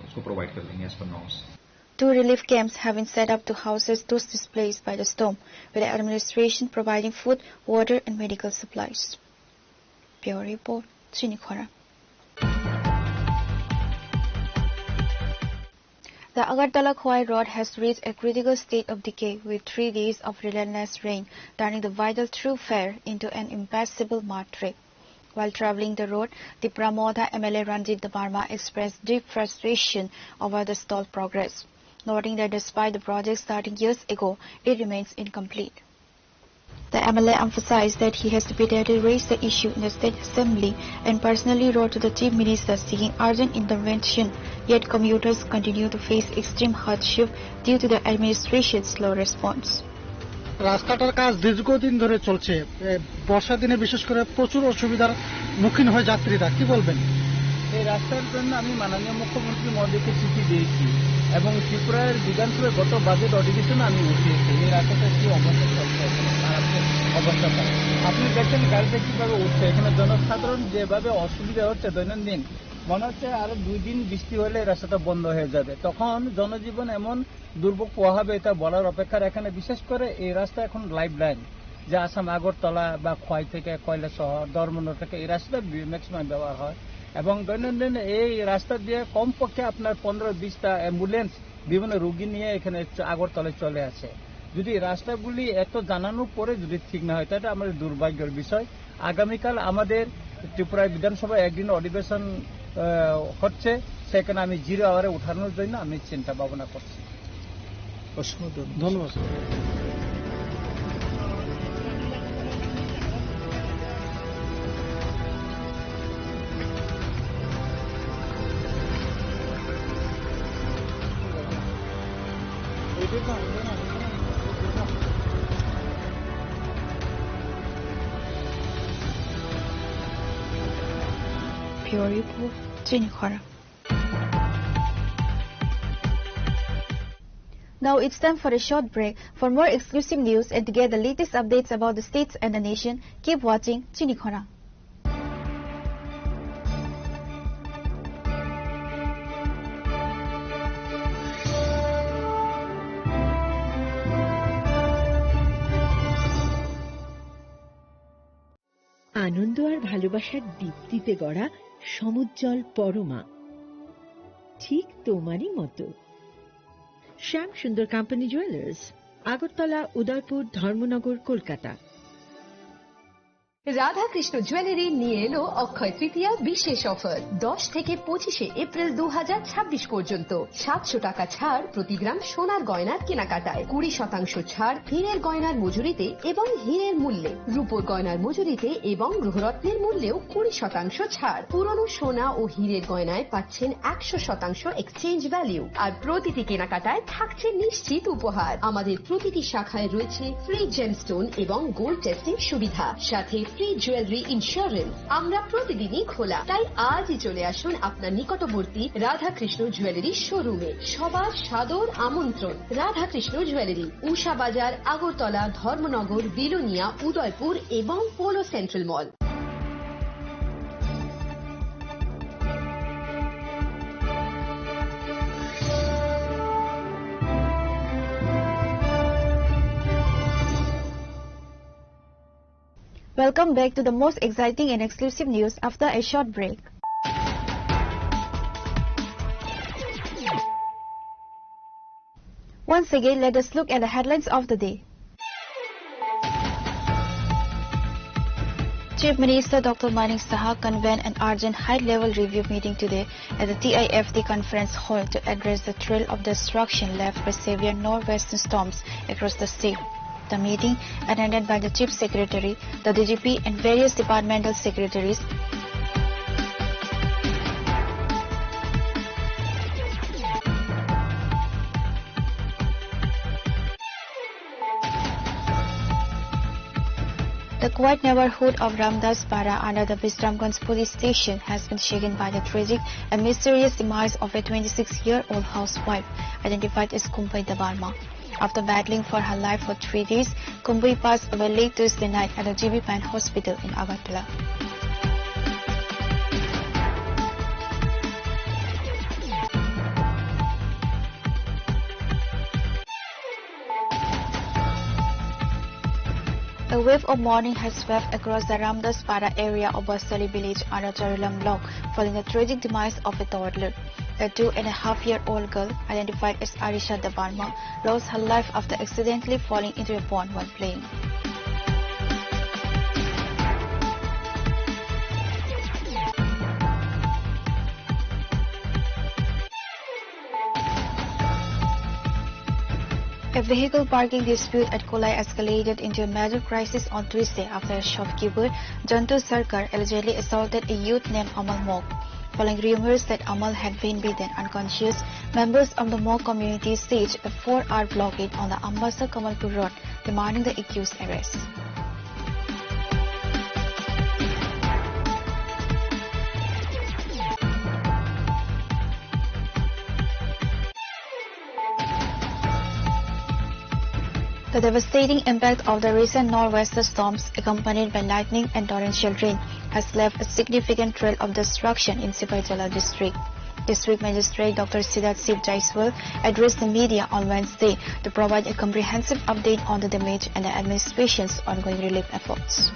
Speaker 16: उसको प्रोवाइड कर देंगे as per norms.
Speaker 5: 2 relief camps have been set up to houses those displaced by the storm, with the administration providing food, water and medical supplies. Bureau Report, Chinikhora. The Agartala-Khwai Road has reached a critical state of decay with 3 days of relentless rain, turning the vital thoroughfare into an impassable mud trap. While travelling the road, the Pramodha MLA Ranjit Barma expressed deep frustration over the stalled progress, noting that despite the project starting years ago, it remains incomplete. The MLA emphasized that he has repeatedly raised the issue in the State Assembly and personally wrote to the Chief Minister seeking urgent intervention, yet commuters continue to face extreme hardship due to the administration's slow response.
Speaker 7: রাস্তাটার কাজ দীর্ঘদিন ধরে চলছে, বর্ষা দিনে বিশেষ করে প্রচুর অসুবিধার মুখীন হয় যাত্রীরা, কি বলবেন?
Speaker 15: এই রাস্তার জন্য আমি মাননীয় মুখ্যমন্ত্রী মহোদয়কে চিঠি দিয়েছি এবং ত্রিপুরার বিধানসভায় গত বাজেট অধিবেশনে আমি উঠিয়েছি এই রাস্তাটা কি অবস্থা চলছে, খারাপ অবস্থাটা আপনি দেখেন গাড়িটা কিভাবে উঠছে, এখানে জনসাধারণ যেভাবে অসুবিধা হচ্ছে দৈনন্দিন, মনে হচ্ছে আরো 2 দিন বৃষ্টি হলে রাস্তাটা বন্ধ হয়ে যাবে, তখন জনজীবন এমন দুর্ভোগ পোহাবে এটা বলার অপেক্ষার। এখানে বিশেষ করে এই রাস্তা এখন লাইফ লাইন, যে আসাম আগরতলা বা খোয়াই থেকে কয়লা শহর ধর্মনগর থেকে এই রাস্তাটা ম্যাক্সিমাম ব্যবহার হয় এবং দৈনন্দিন এই রাস্তা দিয়ে কমপক্ষে আপনার 15-20টা অ্যাম্বুলেন্স বিভিন্ন রোগী নিয়ে এখানে আগরতলায় চলে আসে। যদি রাস্তাগুলি এত জানানোর পরে যদি ঠিক না হয় তাহলে আমাদের দুর্ভাগ্যের বিষয়। আগামীকাল আমাদের ত্রিপুরা বিধানসভায় একদিন অধিবেশন হচ্ছে, সেখানে আমি 0 আওয়ারে উঠানোর জন্য আমি চিন্তা ভাবনা করছি।
Speaker 7: ধন্যবাদ।
Speaker 5: Bureau Report, Chinikhora. Now it's time for a short break. For more exclusive news and to get the latest updates about the states and the nation, keep watching Chinikhora.
Speaker 1: আনন্দ আর ভালোবাসার দীপ্তিতে গড়া সমুজ্জ্বল পরমা, ঠিক তোমারই মতো। শ্যাম সুন্দর company jewellers, Agartala, Udaipur, Dharmanagar, Kolkata.
Speaker 17: Radhakrishna jewellery নিয়ে এলো অক্ষয় তৃতীয়া বিশেষ offer. 10 থেকে 25 এপ্রিল 2026 পর্যন্ত 700 টাকা ছাড় প্রতি গ্রাম সোনার গয়নার কেনাকাটায়, 20% ছাড় হীরের গয়নার মজুরিতে এবং হীরের মূল্যে, রূপোর গয়নার মজুরিতে এবং গ্রহরত্নের মূল্যেও 20% ছাড়। পুরনো সোনা ও হীরের গয়নায় পাচ্ছেন 100% এক্সচেঞ্জ ভ্যালু, আর প্রতিটি কেনাকাটায় থাকছে নিশ্চিত উপহার। আমাদের প্রতিটি শাখায় রয়েছে ফ্রি জেমস্টোন এবং গোল্ড টেস্টিং সুবিধা, সাথে ফ্রি জুয়েলারি ইন্স্যুরেন্স। আমরা প্রতিদিনই খোলা, তাই আজই চলে আসুন আপনার নিকটবর্তী রাধাকৃষ্ণ জুয়েলারি শোরুমে। সবার সাদর আমন্ত্রণ। রাধাকৃষ্ণ জুয়েলারি, উষা বাজার, আগরতলা, ধর্মনগর, বিলোনিয়া, উদয়পুর এবং polo central mall.
Speaker 5: Welcome back to the most exciting and exclusive news after a short break. Once again, let us look at the headlines of the day. Chief Minister Dr. Manik Saha convened an urgent high-level review meeting today at the TIFD conference hall to address the trail of destruction left by severe northwestern storms across the state. The meeting, attended by the Chief Secretary, the DGP and various departmental secretaries, The quiet neighborhood of Ramdaspara under the Bisramganj police station has been shaken by the tragic and mysterious demise of a 26-year-old housewife identified as Kumbai Dabarma. After battling for her life for 3 days, Kumbai passed away late Tuesday night at the GB Pan Hospital in Agartala. A wave of mourning has swept across the Ramdaspara area of Basali village under Charilam block following the tragic demise of a toddler. The 2.5-year-old girl, identified as Arisha Dabarma, lost her life after accidentally falling into a pond while playing. A vehicle parking dispute at Kolai escalated into a major crisis on Tuesday after a shopkeeper, Jantu Sarkar, allegedly assaulted a youth named Amal Mok. Following rumors that Amal had been beaten unconscious, members of the Mok community staged a 4-hour blockade on the Ambasa Kamalpur road, demanding the accused arrest. The devastating impact of the recent nor'wester storms, accompanied by lightning and torrential rain, has left a significant trail of destruction in Sipaijala district. District Magistrate Dr. Siddharth Siv Jaiswal addressed the media on Wednesday to provide a comprehensive update on the damage and the administration's ongoing relief efforts.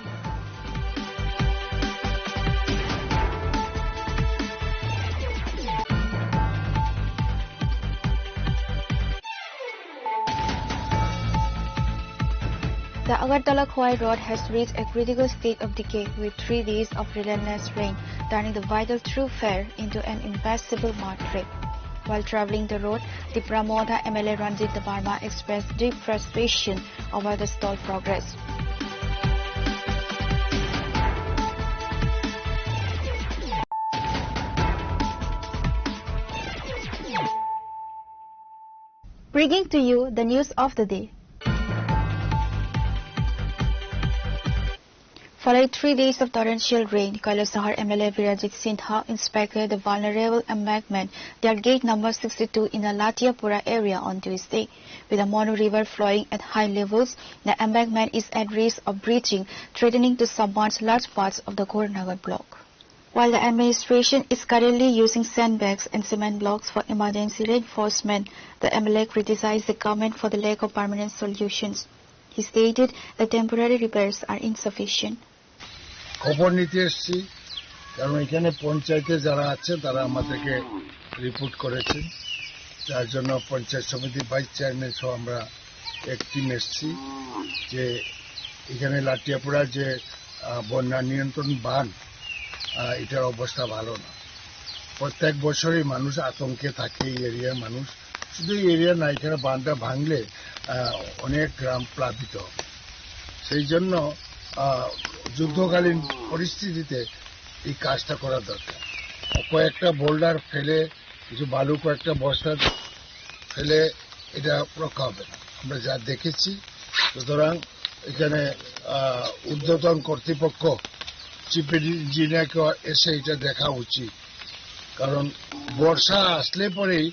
Speaker 5: The Agartala-Khwai road has reached a critical state of decay with 3 days of relentless rain, turning the vital thoroughfare into an impassable mud trap. While traveling the road, the Pramodha MLA Ranjit Dabarma expressed deep frustration over the stalled progress. Bringing to you the news of the day. Following 3 days of torrential rain, Kailasahar MLA Virajit Sinha inspected the vulnerable embankment near gate number 62 in the Latiapura area on Tuesday. With the Monu River flowing at high levels, the embankment is at risk of breaching, threatening to submerge large parts of the Gornagar block. While the administration is currently using sandbags and cement blocks for emergency reinforcement, the MLA criticized the government for the lack of permanent solutions. He stated that temporary repairs are insufficient.
Speaker 6: খবর নিতে এসেছি কারণ এখানে পঞ্চায়েতে যারা আছে তারা আমাদেরকে রিপোর্ট করেছেন যার জন্য পঞ্চায়েত সমিতির ভাইস চেয়ারম্যান সহ আমরা এক টিম এসেছি যে এখানে লাটিয়াপুরা যে বন্যা নিয়ন্ত্রণ বাঁধ এটার অবস্থা ভালো না প্রত্যেক বছরই মানুষ আতঙ্কে থাকে এই এরিয়ার মানুষ শুধু এই এরিয়া না এখানে বাঁধটা ভাঙলে অনেক গ্রাম প্লাবিত সেই জন্য যুদ্ধকালীন পরিস্থিতিতে এই কাজটা করা দরকার কয়েকটা বোল্ডার ফেলে কিছু বালু কয়েকটা বস্তা ফেলে এটা রক্ষা হবে না আমরা যা দেখেছি সুতরাং এখানে ঊর্ধ্বতন কর্তৃপক্ষ চিফ ইঞ্জিনিয়ারকে এসে এটা দেখা উচিত কারণ বর্ষা আসলে পরেই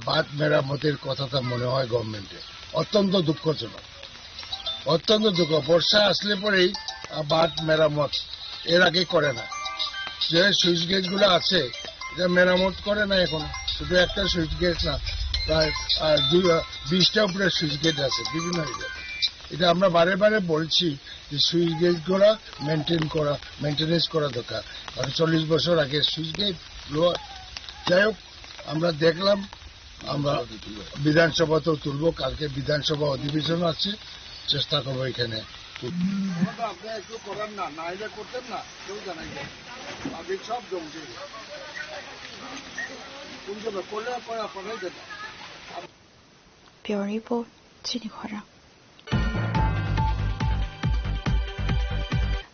Speaker 6: বাঁধ মেরামতের কথাটা মনে হয় গভর্নমেন্টের অত্যন্ত দুঃখজনক অত্যন্ত দুঃখ বর্ষা আসলে পরেই বাঁধ মেরামত এর আগে করে না যে সুইচ গেটগুলো আছে এটা মেরামত করে না এখন শুধু একটা সুইচ গেট না প্রায় 20টা উপরে সুইচ গেট আছে বিভিন্ন এরিয়া এটা আমরা বারে বারে বলছি যে সুইচ গেটগুলো মেনটেনেন্স করা দরকার কারণ 40 বছর আগে সুইচ গেট যাই হোক আমরা দেখলাম আমরা বিধানসভাতেও তুলব কালকে বিধানসভা অধিবেশন আছে চেষ্টা করবো এখানে একটু করার না নাইলে করতেন না কেউ জানাই আগে সব জমছে করলে পরে যেত
Speaker 5: Bureau Report, Chinikhara.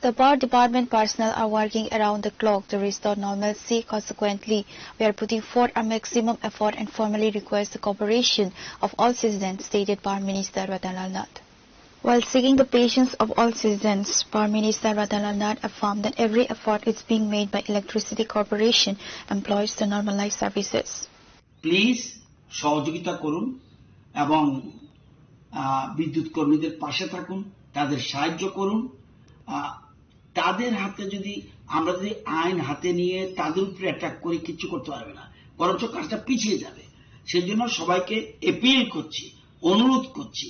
Speaker 5: The Power Department personnel are working around the clock to restore normalcy. Consequently, we are putting forth our maximum effort and formally request the cooperation of all citizens, stated Power Minister Ratanlal Nath. While seeking the patience of all citizens, Power Minister Radhalal Nath affirmed that every effort is being made by Electricity Corporation employees to normalize services.
Speaker 18: Please সহযোগিতা করুন এবং বিদ্যুৎ কর্মীদের পাশে থাকুন, তাদের সাহায্য করুন। তাদের হাতে যদি আমরা যদি আইন হাতে নিয়ে তাদের উপরে অ্যাটাক করে কিছু করতে পারবে না, বরঞ্চ কাজটা পিছিয়ে যাবে। সেজন্য সবাইকে অ্যাপিল করছি, অনুরোধ করছি,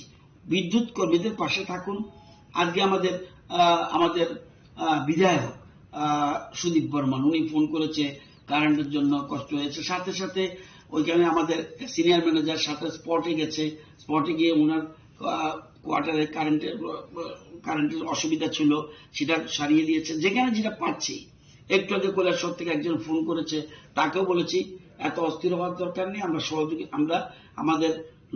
Speaker 18: বিদ্যুৎ কর্মীদের পাশে থাকুন। আজকে আমাদের বিধায়ক সুদীপ বর্মন উনি ফোন করেছে, কারেন্টের জন্য কষ্ট হয়েছে, সাথে সাথে ওইখানে আমাদের সিনিয়র ম্যানেজার সাথে স্পটে গেছে, স্পটে গিয়ে ওনার কোয়ার্টারে কারেন্টের অসুবিধা ছিল সেটা সারিয়ে দিয়েছে, যেখানে যেটা পাচ্ছি। একটু আগে কৈলাসহর থেকে একজন ফোন করেছে, তাকেও বলেছি এত অস্থির হওয়ার দরকার নেই, আমরা আমাদের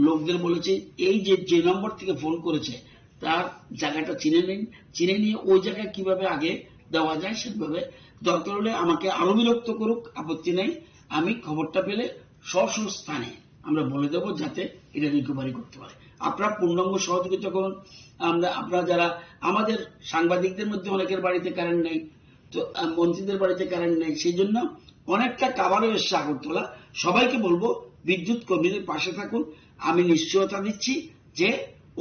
Speaker 18: লোকদের বলেছি এই যে নম্বর থেকে ফোন করেছে তার জায়গাটা চিনে নিয়ে ওই জায়গায় কিভাবে আগে দেওয়া যায় সেভাবে, দরকার হলে আমাকে আরো বিরক্ত করুক, আপত্তি নেই। আমি খবরটা পেলে স্ব স্থানে আমরা বলে দেবো যাতে এটা রিকভারি করতে পারে। আপনারা পূর্ণাঙ্গ সহযোগিতা করুন। আপনারা যারা আমাদের সাংবাদিকদের মধ্যে অনেকের বাড়িতে কারেন্ট নেই, তো মন্ত্রীদের বাড়িতে কারেন্ট নেই, সেই জন্য অনেকটা কাভারও এসছে আগরতলা। সবাইকে বলবো বিদ্যুৎ কর্মীদের পাশে থাকুন। আমি নিশ্চয়তা দিচ্ছি যে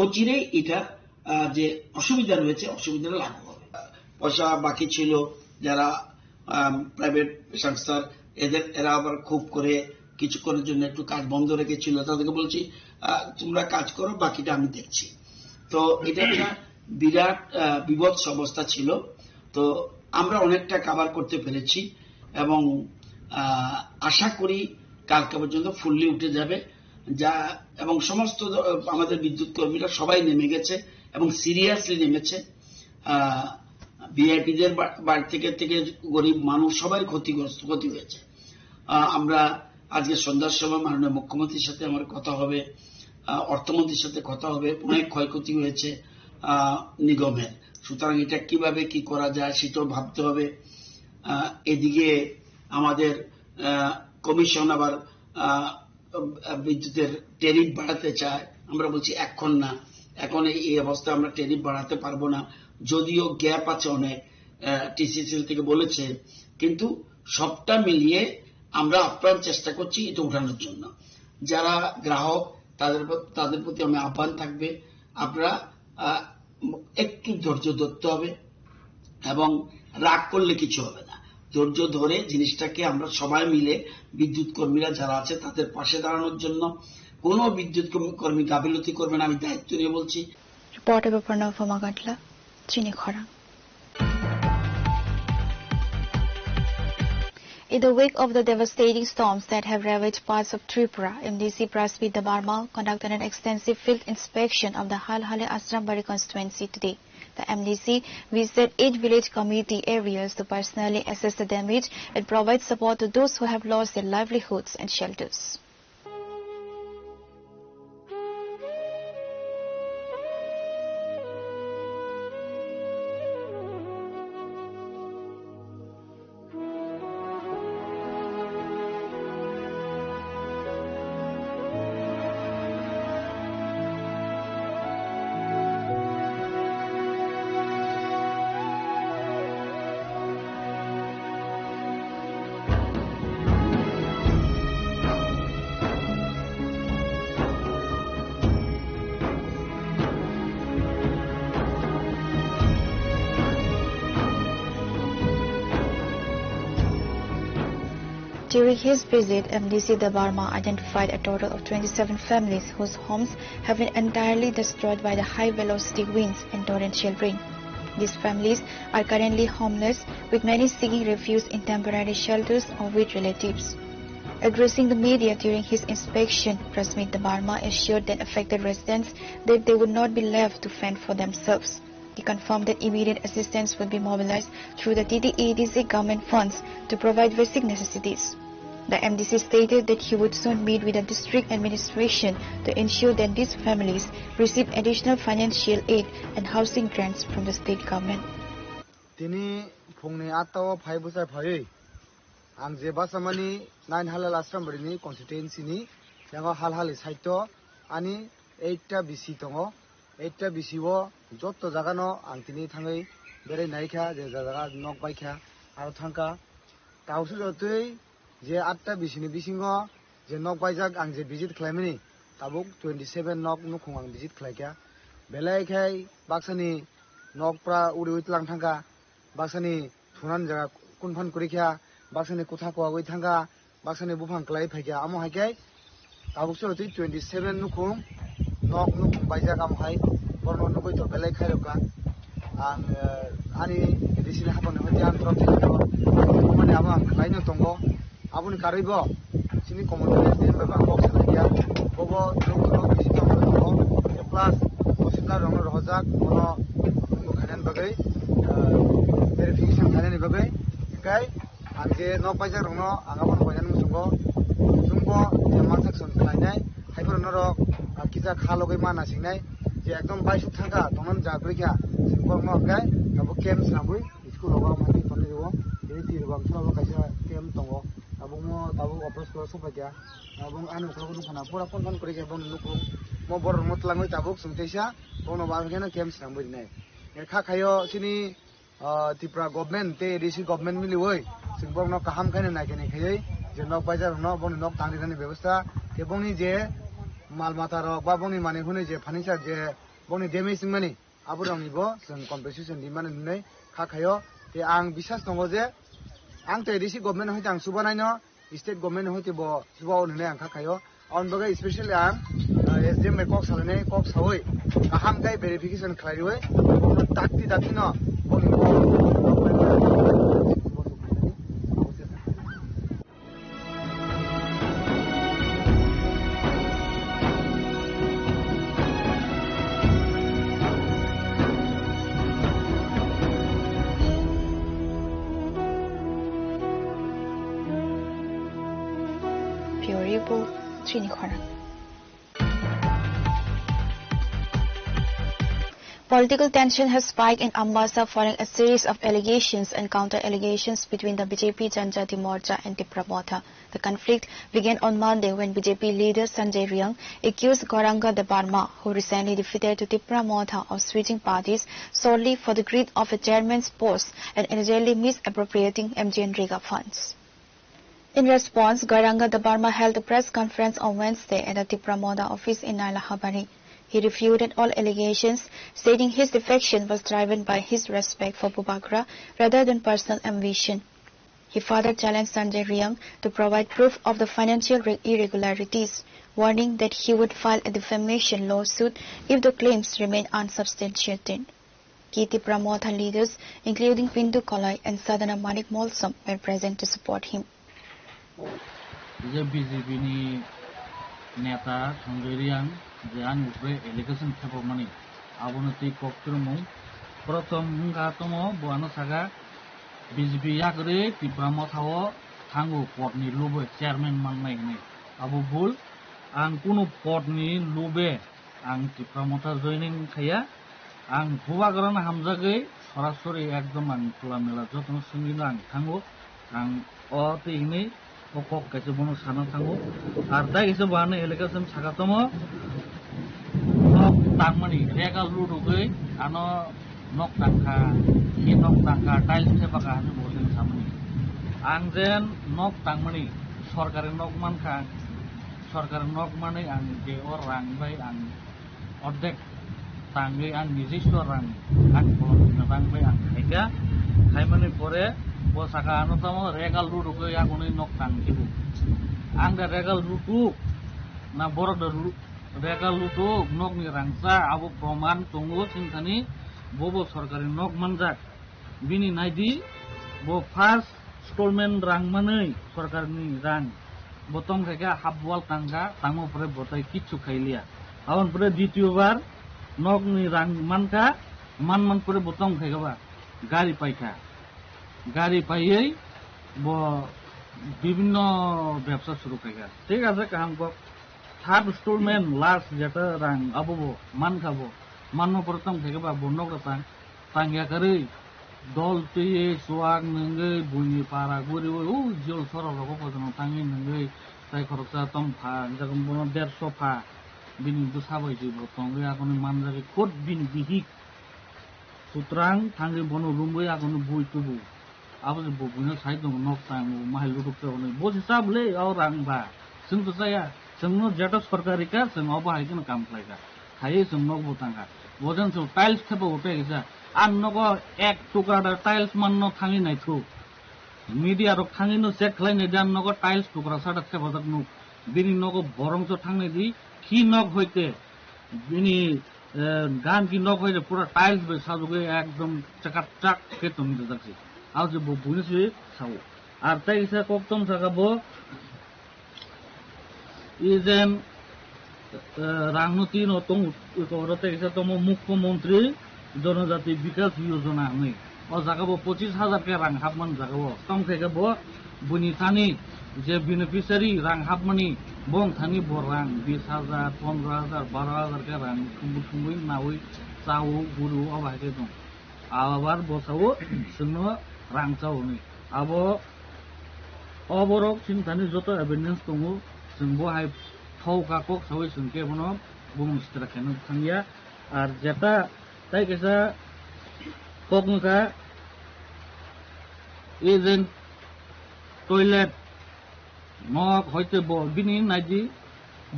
Speaker 18: অচিরেই এটা যে অসুবিধা রয়েছে অসুবিধাটা লাঘব হবে। পয়সা বাকি ছিল যারা প্রাইভেট সংস্থার, এরা আবার খুব করে কিছুক্ষণের জন্য একটু কাজ বন্ধ রেখেছিল, তাদেরকে বলছি তোমরা কাজ করো, বাকিটা আমি দেখছি। তো এটা একটা বিরাট বিভৎস অবস্থা ছিল, তো আমরা অনেকটা কাভার করতে পেরেছি এবং আশা করি কালকে পর্যন্ত ফুললি উঠে যাবে এবং সমস্ত আমাদের বিদ্যুৎ কর্মীরা সবাই নেমে গেছে এবং সিরিয়াসলি নেমেছে। ভিআইপিদের বাড়ি থেকে গরিব মানুষ সবাই ক্ষতি হয়েছে। আমরা আজকে সন্ধ্যার সময় মাননীয় মুখ্যমন্ত্রীর সাথে আমার কথা হবে, অর্থমন্ত্রীর সাথে কথা হবে। অনেক ক্ষয়ক্ষতি হয়েছে নিগমের, সুতরাং এটা কিভাবে কি করা যায় সেটাও ভাবতে হবে। এদিকে আমাদের কমিশন আবার বিদ্যুতের ট্যারিফ বাড়াতে চায়। আমরা বলছি এখন না, এখন এই অবস্থায় আমরা ট্যারিফ বাড়াতে পারবো না, যদিও গ্যাপ আছে অনেক, টিসিসিএল থেকে বলেছে, কিন্তু সবটা মিলিয়ে আমরা আপ্রাণ চেষ্টা করছি এটা উঠানোর জন্য। যারা গ্রাহক তাদের প্রতি আমি আহ্বান থাকবে, আপনারা একটু ধৈর্য ধরতে হবে এবং রাগ করলে কিছু হবে না। ধৈর্য ধরে জিনিসটাকে আমরা সবাই মিলে বিদ্যুৎ কর্মীরা যারা আছে তাদের পাশে দাঁড়ানোর জন্য, কোনো বিদ্যুৎ কর্মী গাফিলতি করবে না, আমি দায়িত্ব নিয়ে বলছি।
Speaker 5: Reporter Pranav Magadla, Chini Khora. In the wake of the devastating storms that have ravaged parts of Tripura, MDC Prasmit Dabarmal conducted an extensive field inspection of the Halhale Asrambari constituency today. The MDC visited 8 village community areas to personally assess the damage and provide support to those who have lost their livelihoods and shelters. During his visit, MDC Dabarma identified a total of 27 families whose homes have been entirely destroyed by the high-velocity winds and torrential rain. These families are currently homeless, with many seeking refuge in temporary shelters or with relatives. Addressing the media during his inspection, Prasmit Dabarma assured the affected residents that they would not be left to fend for themselves. He confirmed that immediate assistance will be mobilized through the TTEDC government funds to provide basic necessities. The MDC stated that he would soon meet with the district administration to ensure that these families receive additional financial aid and housing grants from the state government.
Speaker 19: Tini phongni atawa phai busai phai ang je basamani 9 halal asrambari constituency ni jango halhali saito ani 8 ta bc tongo এইটা বিচিব যত জাগানো আং তিনি থাঙै বেরাই নাইখা যে জায়গা knock বাইখা আর থাঙ্কা তাওসু যতই যে 8টা বিচিনি বিচিङ যে নক বাইজাक आं जे भिजिट खालामनि ताबुक 27 नक नुखुं आं भिजिट खालायखा बेलायखाय बाक्सानि नकफ्रा उरि उइतलां थांगा बाक्सानि थुनान जागा कुनफान करिखा बाक्सानि कुथा कोआगै थांगा बाक्सानि बुफां क्लाय फायखा आमो हायखाय ताबुक सो 27 नुखुं नक नुखुं बायजाक आमो हाय बरनो नुगै तो बेलायखाय रका आं आनि दिसिले हाबनो हते आं द्रप थेखो माने आमो आं खालायनो दंगो आबुनि कारिबो sini komunitas dia memang bosan aja, bobo terus di situ ada plus musimnya orang rozak, mono makanan bagai, verifikasi makanan ini bagai, kai, angge no pajak orang no, anggapan banyak musunggo yang masak sontai, hai pun orang kita kalau ke mana sih nai, jadi ekdom baisuk thangka, teman jaga kia, singkong no kai, tapi kem senabui, sekolah orang mati pandai juga, jadi tiru bang selalu kasih kem tonggo. Abang mo tabung oplos ko so pagya abang anu ko no kana pura pon kori ke bon nuku mo bor mot langoi tabuk sumteisa bono bagena kem sang buri nai e kha khayo sini tipra government te dc government mili oi singbong no kaham khane na kene khayai je nok bazar no bon nok tangri rani ব্যবস্থা ke boni je mal mata ro ba boni mane hune je phanisa je boni damage mani aburang nibo sing compensation di mane nei kha khayo te ang bisas tongo je आं तो ADC government होते आं सुबह नाइनो state government होते बो सुबह उन्हें आं खायो और बगे स्पेशली आं एसडीएम में कॉक सालने कॉक सावई कहां काय वेरिफिकेशन खाई हुए ताकती ताकती ना
Speaker 5: Political tension has spiked in Ambassa following a series of allegations and counter-allegations between the BJP Janjati Morcha and Tipra Motha. The conflict began on Monday when BJP leader Sanjay Riang accused Gauranga Debarma, who recently defeated to Tipra Motha, of switching parties solely for the greed of a chairman's post and allegedly misappropriating MGNREGA funds. In response, Gauranga Debarma held a press conference on Wednesday at the Tipra Motha office in Nailahabari. He refuted all allegations, stating his defection was driven by his respect for Bubagra rather than personal ambition. He further challenged Sanjay Riang to provide proof of the financial irregularities, warning that he would file a defamation lawsuit if the claims remain unsubstantiated. Key Tipra Motha leaders, including Pintu Kolai and Sadhana Manik Molsam, were present to support him.
Speaker 20: যে আন উপরে allegation থাকো মানে আবনতি কক্রমু প্রথম গাতম বয়ানো সাগা বিজেপি ইয়াকরে ত্রিপুরা মথাও থাঙ্গু পদনি লুবে চেয়ারম্যান মাননাই নে আবু ভুল आं कुनु पदनि लुबे आं ত্রিপুরা মথা জয়নিং খাইয়া आं भुवागरान हामजागै सरासरि एकदम आं खुलामेला जतन सुनिनो आं थांगो आं अ तिनि पकक कैसे बनो साना थांगो आर दा कैसे बाने एलिगेशन सागातम नक तांगमानि रेगा लुडुगै आनो नक तांखा हि नक तांखा टाइल्स ने बाका हानि बोसेन सामनि आं जेन नक तांगमानि सरकारि नक मानखा सरकारि नक माने आं जे अर रां बाय आं अर्धेक तांगै आं निजिस्थ रां आं बलनो रां बाय आं खायगा खायमानि परे बसाका आनोतम रेगाल लुडुगै आगुनै नक तांगिबु आं दा रेगाल लुटु ना बरद रेगाल लुटु नकनि रांसा आबो प्रमाण दंगो सिनथानि बबो सरकारि नक मानजाक बिनि नायदि बो फार्स्ट स्टलमेन्ट रां मानै सरकारनि रां बतम खायगा हाबवाल तांगा तांगो परे बताय किच्छु खाइलिया आवन परे द्वितीयबार नकनि रां मानका मान परे बतम खायगाबा गाड़ी पाइखा गाड़ी पाइयै बो विभिन्न व्यवसा शुरू खायगा ठीक আছে কাহাম ক থার্ড স্টলমেন্ট লাস্ট যেটা রাং আবো মান খাবো মানো প্রথম থেকে বা বন্নক তাং তাঙ্গিয়া করে দল তুই সোয়াগ নঙ্গৈ বুনি পারা গুরি ও জল সর রকম পজন তাঙ্গি নঙ্গৈ তাই খরচা তম ফা যখন বন 150 ফা bini busabai ji bo tongi agoni manjari kot bini bihik sutrang thangi bono rumbai agoni bui tubu abo je bobuina sai dong nok tang mahal luruk te oni bo hisab le aw rang ba sung to saya sungno jeta sarkari ka sung abo hai kin kam khlai ka hai sung nok bo tanga bojan so tiles thebo utai gisa an nogo ek tukra tiles manno thangi nai thu media ro thangi no check khlai ne jan nogo tiles tukra sada thebo dak nu bini nogo borong so thangnai di কি knock হইতে বিনি গান কি knock হইতে পুরো tiles বে সাজুগে একদম চাকাচাক কে তুমি দেখছি আও যে বুঝছি সাউ আর তাই ইসা কক্তম সাগাবো ইজেন রাজনীতি নতং করতে ইসা তম মুখ্যমন্ত্রী জনজাতি বিকাশ যোজনা আমি ও জাগাবো 25,000 কে রাং হাবমান জাগাবো তং থেগাবো বুনি থানি যে বেনিফিশিয়ারি রাং হাবমানি bong thani borang 20,000 15,000 12,000 ke rang kumbu nawi chau guru awa ke dong abar bosau sungno rang chau ni abo oborok sin thani joto evidence tongu sungbo hai thau ka kok sawai sungke bono bong stra kenu thangya ar jeta tai kesa koknuka ejen toilet nok হইতে বিনি নাইজি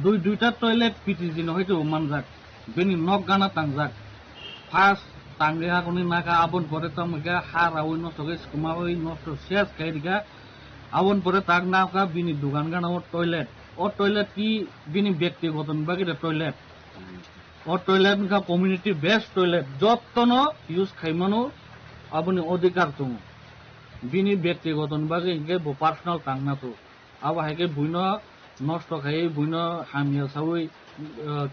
Speaker 20: দুইটা toilet PTG ন হইতে মানজাক বিনি nok গানা তাংজাক first তাংগে হাকনি নাকা আবন পরে তমগা হারাউই নসগে স্কুমাওই নষ্ট শেষ কাইদিগা আবন পরে তাক নাকা বিনি দোকান গানা টয়লেট ও টয়লেট কি বিনি ব্যক্তিগত বাকিটা টয়লেট ও টয়লেট কা কমিউনিটি বেস্ট টয়লেট যতন ইউজ খাইমানো আবনি অধিকার তুম বিনি ব্যক্তিগত বাকি গে পার্সোনাল তাংনা তো আবার হাইকে বুইন নষ্ট খাই বুইন হামিয়া সাউই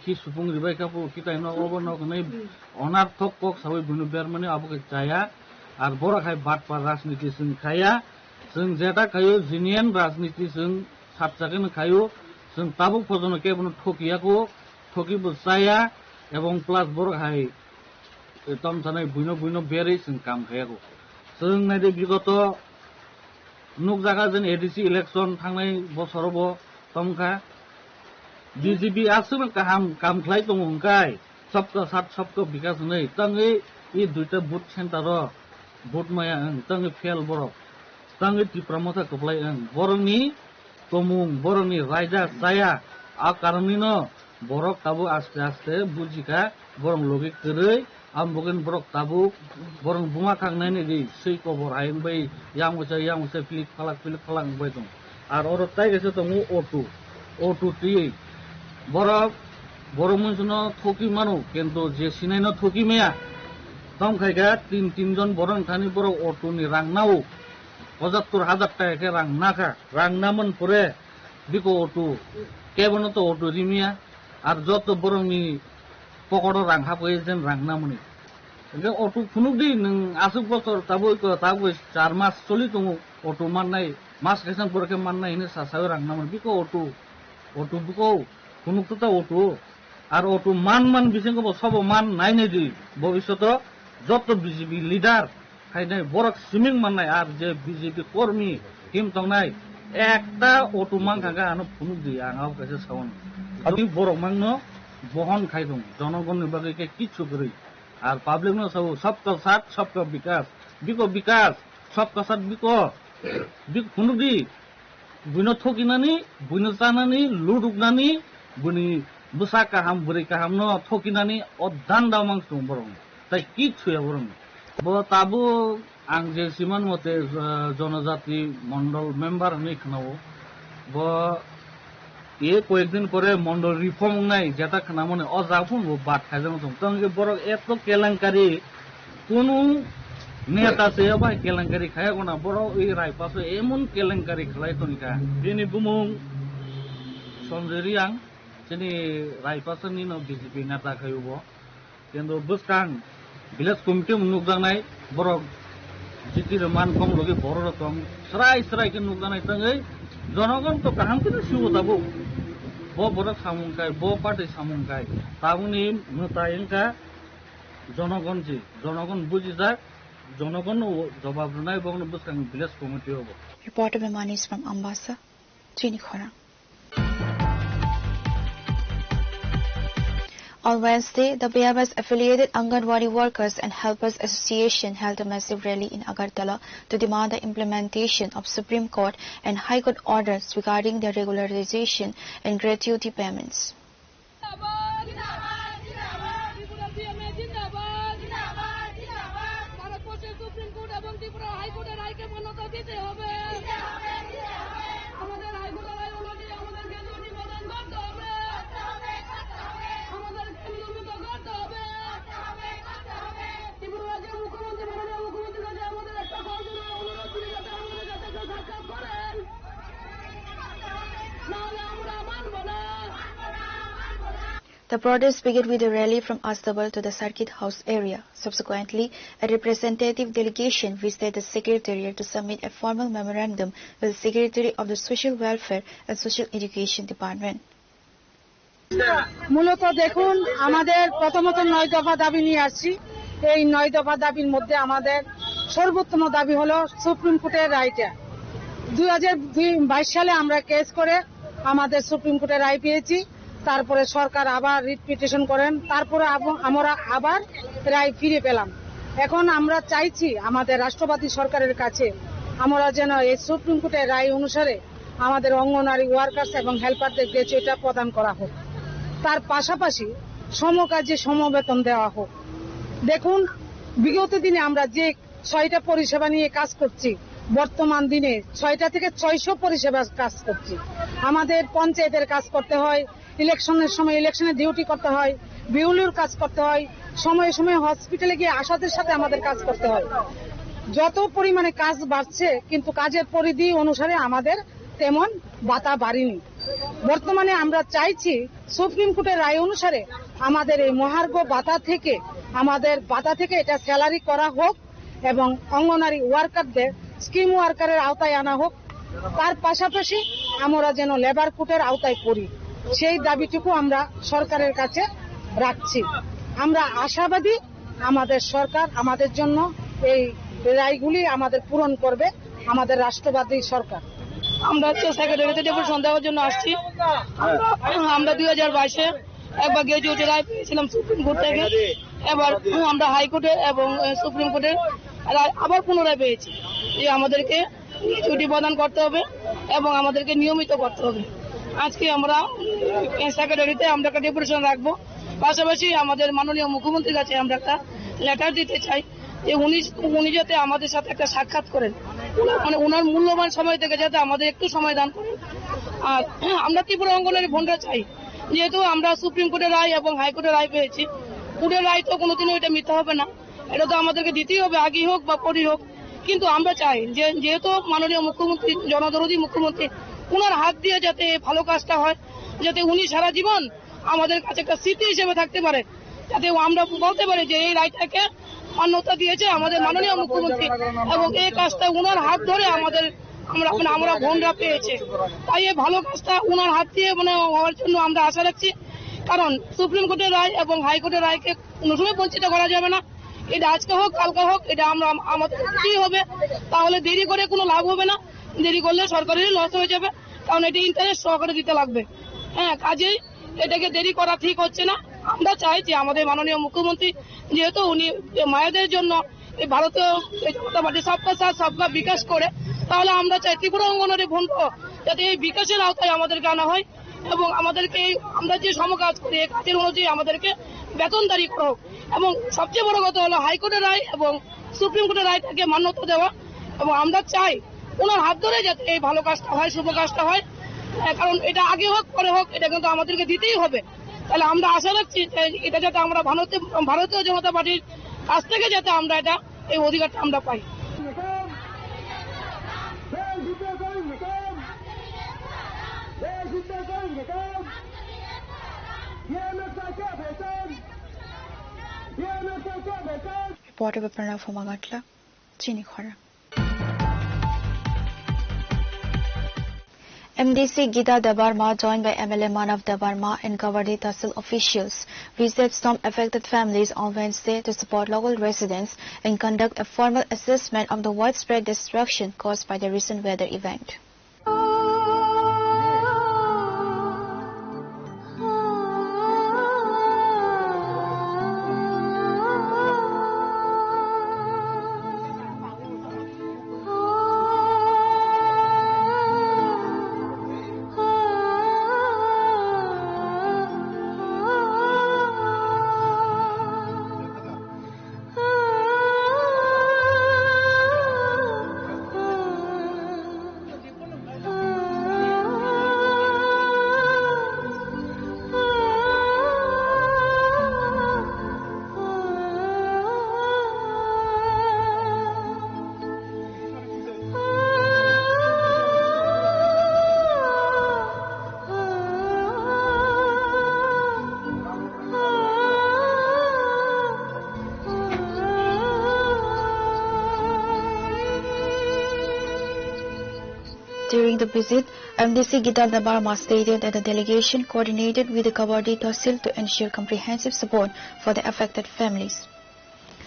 Speaker 20: কি সুপুং রিবাই কাপু কি তাই নবন নাই অনার্থক কক সাউই বুইন বের মানে আবকে চায়া আর বড় খাই বাটপার রাজনীতি जों খায়া जों যেটা খাইও জিনিয়ান রাজনীতি जों সাতসাকেন খাইও जों তাবুক পর্যন্ত কেবল ঠকিয়াকো ঠকিবো চায়া এবং প্লাস বড় খাই তম থানাই বুইন বেরে जों কাম খায়াকো जों নাইদে বিগত নুক জায়গা যেন এডিসি ইলেকশন থাংনাই বছরব তমকা বিজেপি আসল কাম খাই দङ ओंखाय सबका साथ सबका विकास नै तंगे इ दुइटा बुथ सेन्टर बुथ माया तंगे फेल बर तंगे टिप्रामथा कपलाय बरनि तमुं बरनि रायजा जाया आ कारनि न बरक ताबु आस्ते आस्ते बुजिका बरं लगे करै आमबगन बरक ताबु बरं बुमा खांनायनि दै सै खबर आइन बै यामसे फिलिक फालां बै दं आर अर ताइ गेसे दङ अटु ति बरक बरमनसनो थकि मानु किन्तु जे सिनायनो थकि मेया तम खायगा तीन जन बरं थानि बरक अटुनि रां नाव 75,000 টাকা के रां नाखा रां नामन परे बिको अटु केबनो तो अटु रिमिया आर जत बरंनि पकड़ रां हाबै जेन रां नामनि ओंखाय अटु खुनुदि नों आसुक बছর ताबो 4 मास चलि दङ अटु माननाय मास केसान परके माननाय हिने सासाव रां नामन बिको अटु बिको खुनुकता अटु আর অটু মান বিসঙ্গ সব মান নাই নাই দি ভবিষ্যৎ যত বিজেপি লিডার খাইনাই বরক সিমিং মাননাই আর যে বিজেপি কর্মী টিম তংনাই একটা অটু মান খাগা আনো ফুনুক দি আঙাও কাছে সাউন আমি বরক মাংনো বহন খাই দং জনগণের বাগে কিচ্ছু করি আর পাবলিক নো সবকা সাথ সবকা বিকাশ বিকাশ সবকা সাথ ফুনুক দি বুইনো থকিনানি বুইনো চানানি লুডুকনানি বুনি busa kaham buri kaham no thokinani oddan damang sung borong tai kichu ya borong bo tabu ang je siman mote জনজাতি Mondal member ni khnao bo e কয়েকদিন পরে মন্ডল রিফর্ম নাই যেটা খানা মনে অজাফুন bo বাট খাইজং তং তংগে borok এত কেলেঙ্কারি কোন নেতা সে বা কেলেঙ্কারি খায়াগো না বড় এই রায়পাসে এমন কেলেঙ্কারি খালাই তনিকা দিনি বুমুং সঞ্জরিয়াং Jadi Raipasa ni no BJP nata kayu bo, kendo buskang bilas komite menukdang nai borok jiti reman kom logi borok tom serai ke nukdang nai tangai jonogon to kaham kita siu tabu bo borok samungkai bo party samungkai tabu ni mutayin ka jonogon bujijak jonogon jawab nai bo buskang bilas komite bo.
Speaker 5: Reporter Bemanis from Ambassa, Chini Khora. On Wednesday, the BMS-affiliated Anganwadi Workers and Helpers Association held a massive rally in Agartala to demand the implementation of Supreme Court and High Court orders regarding their regularization and gratuity payments. The protest began with a rally from Astabal to the Circuit House area. Subsequently, a representative delegation visited the Secretariat to submit a formal memorandum with the Secretary of the Social Welfare and Social Education Department.
Speaker 21: মূলত দেখুন আমাদের প্রথমত 9 দফা দাবি নিয়ে আসছি। এই 9 দফা দাবির মধ্যে আমাদের সর্বোত্তম দাবি হলো সুপ্রিম কোর্টের রায়টা। 2022 সালে আমরা কেস করে আমাদের সুপ্রিম কোর্টের রায় পেয়েছি। তারপরে সরকার আবার রিট পিটিশন করেন, তারপরে আমরা আবার রায় ফিরে পেলাম। এখন আমরা চাইছি আমাদের রাষ্ট্রবাদী সরকারের কাছে আমরা যেন এই সুপ্রিম কোর্টের রায় অনুসারে আমাদের অঙ্গনওয়াড়ি ওয়ার্কার্স এবং হেল্পারদের গ্র্যাচুইটি প্রদান করা হোক। তার পাশাপাশি সমকাজে সমবেতন দেওয়া হোক। দেখুন বিগত দিনে আমরা যে 6টা পরিষেবা নিয়ে কাজ করছি, বর্তমান দিনে 6টা থেকে 600 পরিষেবা কাজ করছি। আমাদের পঞ্চায়েতের কাজ করতে হয়, ইলেকশনের সময় ইলেকশনে ডিউটি করতে হয়, বিউলির কাজ করতে হয়, সময়ে সময়ে হসপিটালে গিয়ে আশাদের সাথে আমাদের কাজ করতে হয়। যত পরিমাণে কাজ বাড়ছে কিন্তু কাজের পরিধি অনুসারে আমাদের তেমন ভাতা বাড়েনি। বর্তমানে আমরা চাইছি সুপ্রিম কোর্টের রায় অনুসারে আমাদের এই মহার্ঘ ভাতা থেকে এটা স্যালারি করা হোক এবং অঙ্গনওয়াড়ি ওয়ার্কারদের স্কিম ওয়ার্কারের আওতায় আনা হোক। তার পাশাপাশি আমরা যেন লেবার কোর্টের আওতায় পড়ি, সেই দাবিটুকু আমরা সরকারের কাছে রাখছি। আমরা আশাবাদী আমাদের সরকার আমাদের জন্য এই রায়গুলি আমাদের পূরণ করবে, আমাদের রাষ্ট্রবাদী সরকার।
Speaker 14: আমরা তো সেক্রেটারিতে ডেপুটেশন দেওয়ার জন্য আসছি। আমরা 2022-এ একবার গ্র্যাচুইটি রায় পেয়েছিলাম সুপ্রিম কোর্ট থেকে, এবার আমরা হাইকোর্টে এবং সুপ্রিম কোর্টের রায় আবার পুনরায় পেয়েছি যে আমাদেরকে গ্র্যাচুইটি প্রদান করতে হবে এবং আমাদেরকে নিয়মিত করতে হবে। আজকে আমরা সেক্রেটারিতে আমরা একটা ডেপুটেশন রাখবো। পাশাপাশি আমাদের মাননীয় মুখ্যমন্ত্রীর কাছে আমরা একটা লেটার দিতে চাই যে উনি যাতে আমাদের সাথে একটা সাক্ষাৎ করেন, মানে ওনার মূল্যবান সময় থেকে যাতে আমাদের একটু সময় দান করেন। আর আমরা ত্রিপুরা অঙ্গনওয়াড়ি বোনরা চাই, যেহেতু আমরা সুপ্রিম কোর্টের রায় এবং হাইকোর্টের রায় পেয়েছি, কোর্টের রায় তো কোনোদিনও এটা মিথ্যা হবে না, এটা তো আমাদেরকে দিতেই হবে, আগেই হোক বা পরই হোক। কিন্তু আমরা চাই যে যেহেতু মাননীয় মুখ্যমন্ত্রী জনদরদী মুখ্যমন্ত্রী, ওনার হাত দিয়ে যাতে ভালো কাজটা হয়, যাতে উনি সারা জীবন আমাদের কাছে একটা স্মৃতি হিসেবে থাকতে পারে, যাতে আমরা বলতে পারি যে এই রায়টাকে মান্যতা দিয়েছে আমাদের মাননীয় মুখ্যমন্ত্রী এবং এই কাজটা উনার হাত ধরে আমরা বোনরা পেয়েছে। তাই এই ভালো কাজটা উনার হাত দিয়ে হওয়ার জন্য আমরা আশা রাখছি। কারণ সুপ্রিম কোর্টের রায় এবং হাইকোর্টের রায়কে কোনো সময় বঞ্চিত করা যাবে না। এটা আজকে হোক কালকে হোক, এটা আমাদের দিতেই হবে। তাহলে দেরি করে কোনো লাভ হবে না, দেরি করলে সরকারেরই লস হয়ে যাবে, কারণ এটি ইন্টারেস্ট সহকারে দিতে লাগবে। কাজেই এটাকে দেরি করা ঠিক হচ্ছে না। আমরা চাই যে আমাদের মাননীয় মুখ্যমন্ত্রী যেহেতু উনি মায়েদের জন্য এই ভারতীয় জনতা পার্টি সবকা সাথ সবকা বিকাশ করে, তাহলে আমরা চাই ত্রিপুরা অঙ্গনওয়াড়ি বোনকে যাতে এই বিকাশের আওতায় আমাদেরকে আনা হয় এবং আমাদেরকে আমরা যে সমকাজ করি এই কাজের অনুযায়ী আমাদেরকে বেতনদারি করা হোক। এবং সবচেয়ে বড় কথা হলো হাইকোর্টের রায় এবং সুপ্রিম কোর্টের রায়টাকে মান্যতা দেওয়া, এবং আমরা চাই ওনার হাত ধরে যাতে এই ভালো কাজটা হয়, শুভ কাজটা হয়। কারণ এটা আগে হোক পরে হোক, এটা কিন্তু আমাদেরকে দিতেই হবে। তাহলে আমরা আশা রাখছি এটা যাতে আমরা ভারতীয় জনতা পার্টির কাছ থেকে যাতে আমরা এই অধিকারটা আমরা পাই।
Speaker 5: Reporter by Pranav from Agartala, Chini Khora. MDC Gita Dabarma, joined by MLA Manav Dabarma and Kawadi Tahsil officials, visited storm-affected families on Wednesday to support local residents and conduct a formal assessment of the widespread destruction caused by the recent weather event. During the visit, MDC Gital Nabarma stated that the delegation coordinated with the Kabadi Tahsil to ensure comprehensive support for the affected families.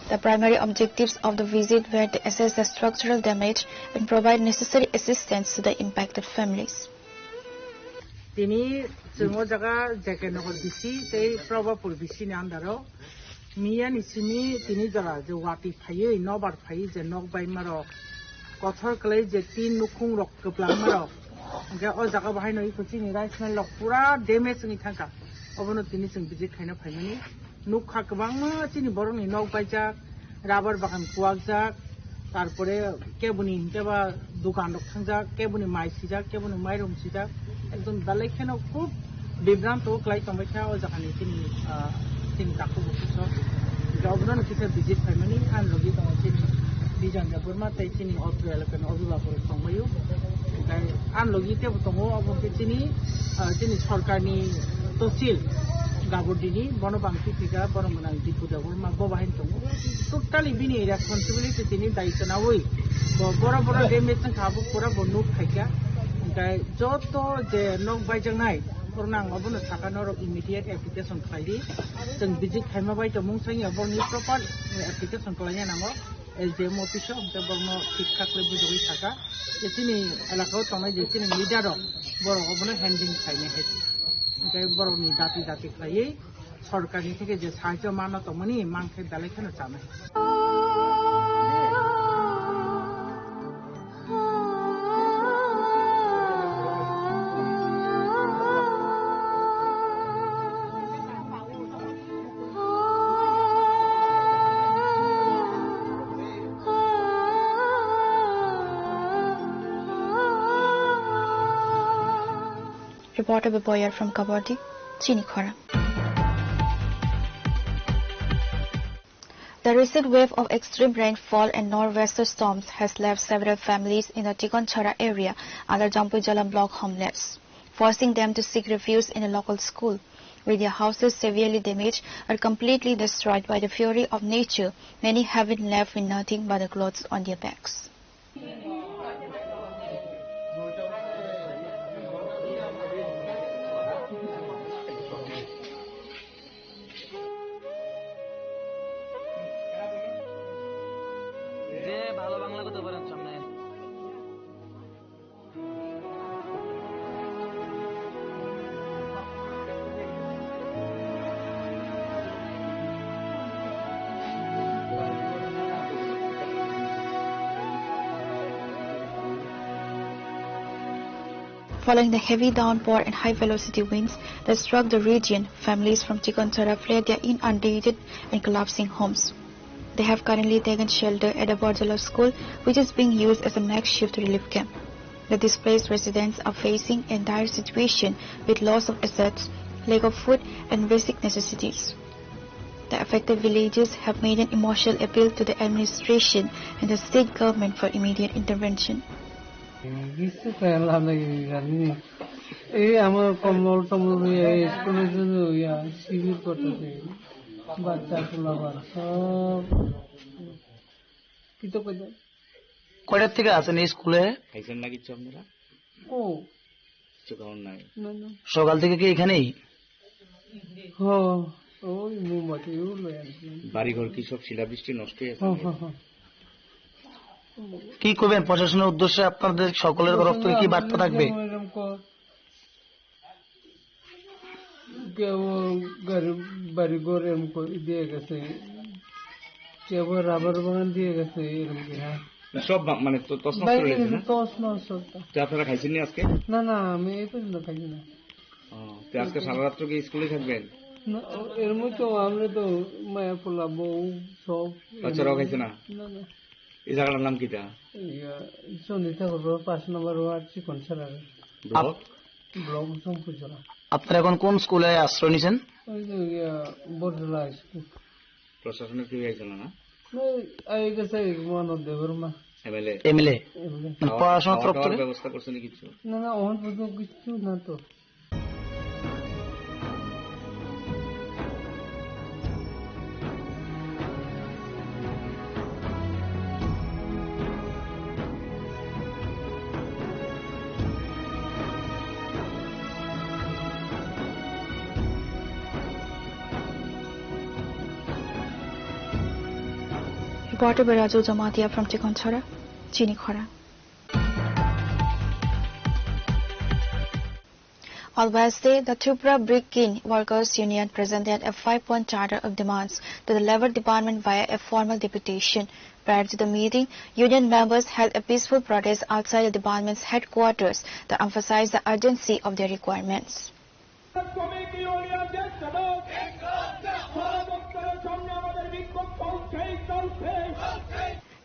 Speaker 5: The primary objectives of the visit were to assess the structural damage and provide necessary assistance to the impacted families.
Speaker 21: Tini semua jaga jaga nokol bisi, tei probably bisi ni andaro. Mia ni sini tini jaga je wati phaye, nobar phaye je nok bay maro. Kothor kalai je tin nukung rok keplang maro. Ga o jaga bahai noi kuci ni rice mill lok pura damage ni thangka. Obono tini seng visit khaina phaimani. Nukha kebang ma tini borong ni nok bay jak, rubber bagan kuak jak. তারপরে কেবুনি কেবা দোকান রক্ষাক কেবুনি মাই সিজাক কেবুনি মাইরম সিজাক একদম দালাইখানো খুব বিভ্রান্ত ক্লাই তমাইখা ও জাখানি তিনি তাকু বসিছ জবরন কিছে visit ফাইমানি আন লগি দङ তিনি বিজন জাবরমা তাই তিনি অত্র এলাকান অভিভাবক সংবায়ু তাই আন লগি তে দङ অবকে তিনি সরকারনি tehsil Gabordini, Bonobangti Piga, Boromana, Dipudavurma, Bobahin Tomo, totally been a responsibility in Daisanawi, Borabora, they made some Kabu Pura Bonu Peka, Joto, the Nok Bajanai, Pornang, Obuna Sakanor of immediate application Friday, some visit Hamavite among saying about new proper application Kolanamo, as the official of the Borno Tikakle Saka, the Tini Alakotoma, the Tini Midaro, Borobona handing Kainahet. বড় নি জাতি জাতি খাইয়ে সরকারি থেকে যে সাহায্য মানা তমনি মাংসের ডালে কেন চামে
Speaker 5: Reporter Biboyar from Kabadi, Chinikhara. The recent wave of extreme rainfall and nor'wester storms has left several families in the Tikonchara area under Jampujalam block homeless, forcing them to seek refuge in a local school. With their houses severely damaged or completely destroyed by the fury of nature, many have been left with nothing but the clothes on their backs. Following the heavy downpour and high-velocity winds that struck the region, families from Tikonchara fled their inundated and collapsing homes. They have currently taken shelter at a Borjala school, which is being used as a makeshift relief camp. The displaced residents are facing a dire situation with loss of assets, lack of food, and basic necessities. The affected villagers have made an emotional appeal to the administration and the state government for immediate intervention.
Speaker 2: এই আমার কম্বল tumble স্কুলের জন্য শিবির করতেছে বাচ্চা পোলাপান সব কি তো
Speaker 22: কয়টার থেকে আছেন এই স্কুলে
Speaker 12: খাইছেন না কিছু আপনারা
Speaker 2: ও
Speaker 12: কিছু খাওয়ার নাই
Speaker 22: সকাল থেকে কি এখানেই
Speaker 2: ওই মোমবাতি
Speaker 12: বাড়ি ঘর কি সব শিলাবৃষ্টি নষ্ট হয়ে গেছে
Speaker 22: কি করবেন প্রশাসনের উদ্দেশ্যে আপনাদের সকলের তরফ থেকে কি বার্তা থাকবে
Speaker 2: কেউ বাড়ি ঘর এরকম দিয়ে গেছে কেউ রাবার বাগান দিয়ে গেছে এরকম
Speaker 12: সব মানে আপনারা খাইছেন আজকে
Speaker 2: না না আমি এই পর্যন্ত খাইছি না
Speaker 12: আজকে সারা রাত্র কি স্কুলে থাকবেন
Speaker 2: এর মধ্যে আমরা তো মায়া পোলা বউ সব
Speaker 12: বাচ্চারাও খাইছে না এই জায়গাটার নাম কিটা
Speaker 2: সন্ধিতা 5 নম্বর ওয়ার্ড চিকনছড়া ব্লক জম্পুজলা
Speaker 22: আপনারা এখন কোন স্কুলে আশ্রয় নিছেন
Speaker 2: ওই যে বড়লা স্কুল
Speaker 12: প্রশাসনের কি হয়েছিল না
Speaker 2: এই গেছে মনোজ দেবর্মা
Speaker 22: এমএলএ পড়াশোনার তরফ থেকে
Speaker 12: ব্যবস্থা করছেন কিছু
Speaker 2: না না অন পর্যন্ত কিছু না তো
Speaker 5: Reporter by Raju Jamatia from Chikonchara, Chini Khora. On Wednesday, the Tripura Brick Kiln Workers Union presented a 5-point charter of demands to the Labour Department via a formal deputation. Prior to the meeting, union members held a peaceful protest outside the department's headquarters to emphasize the urgency of their requirements.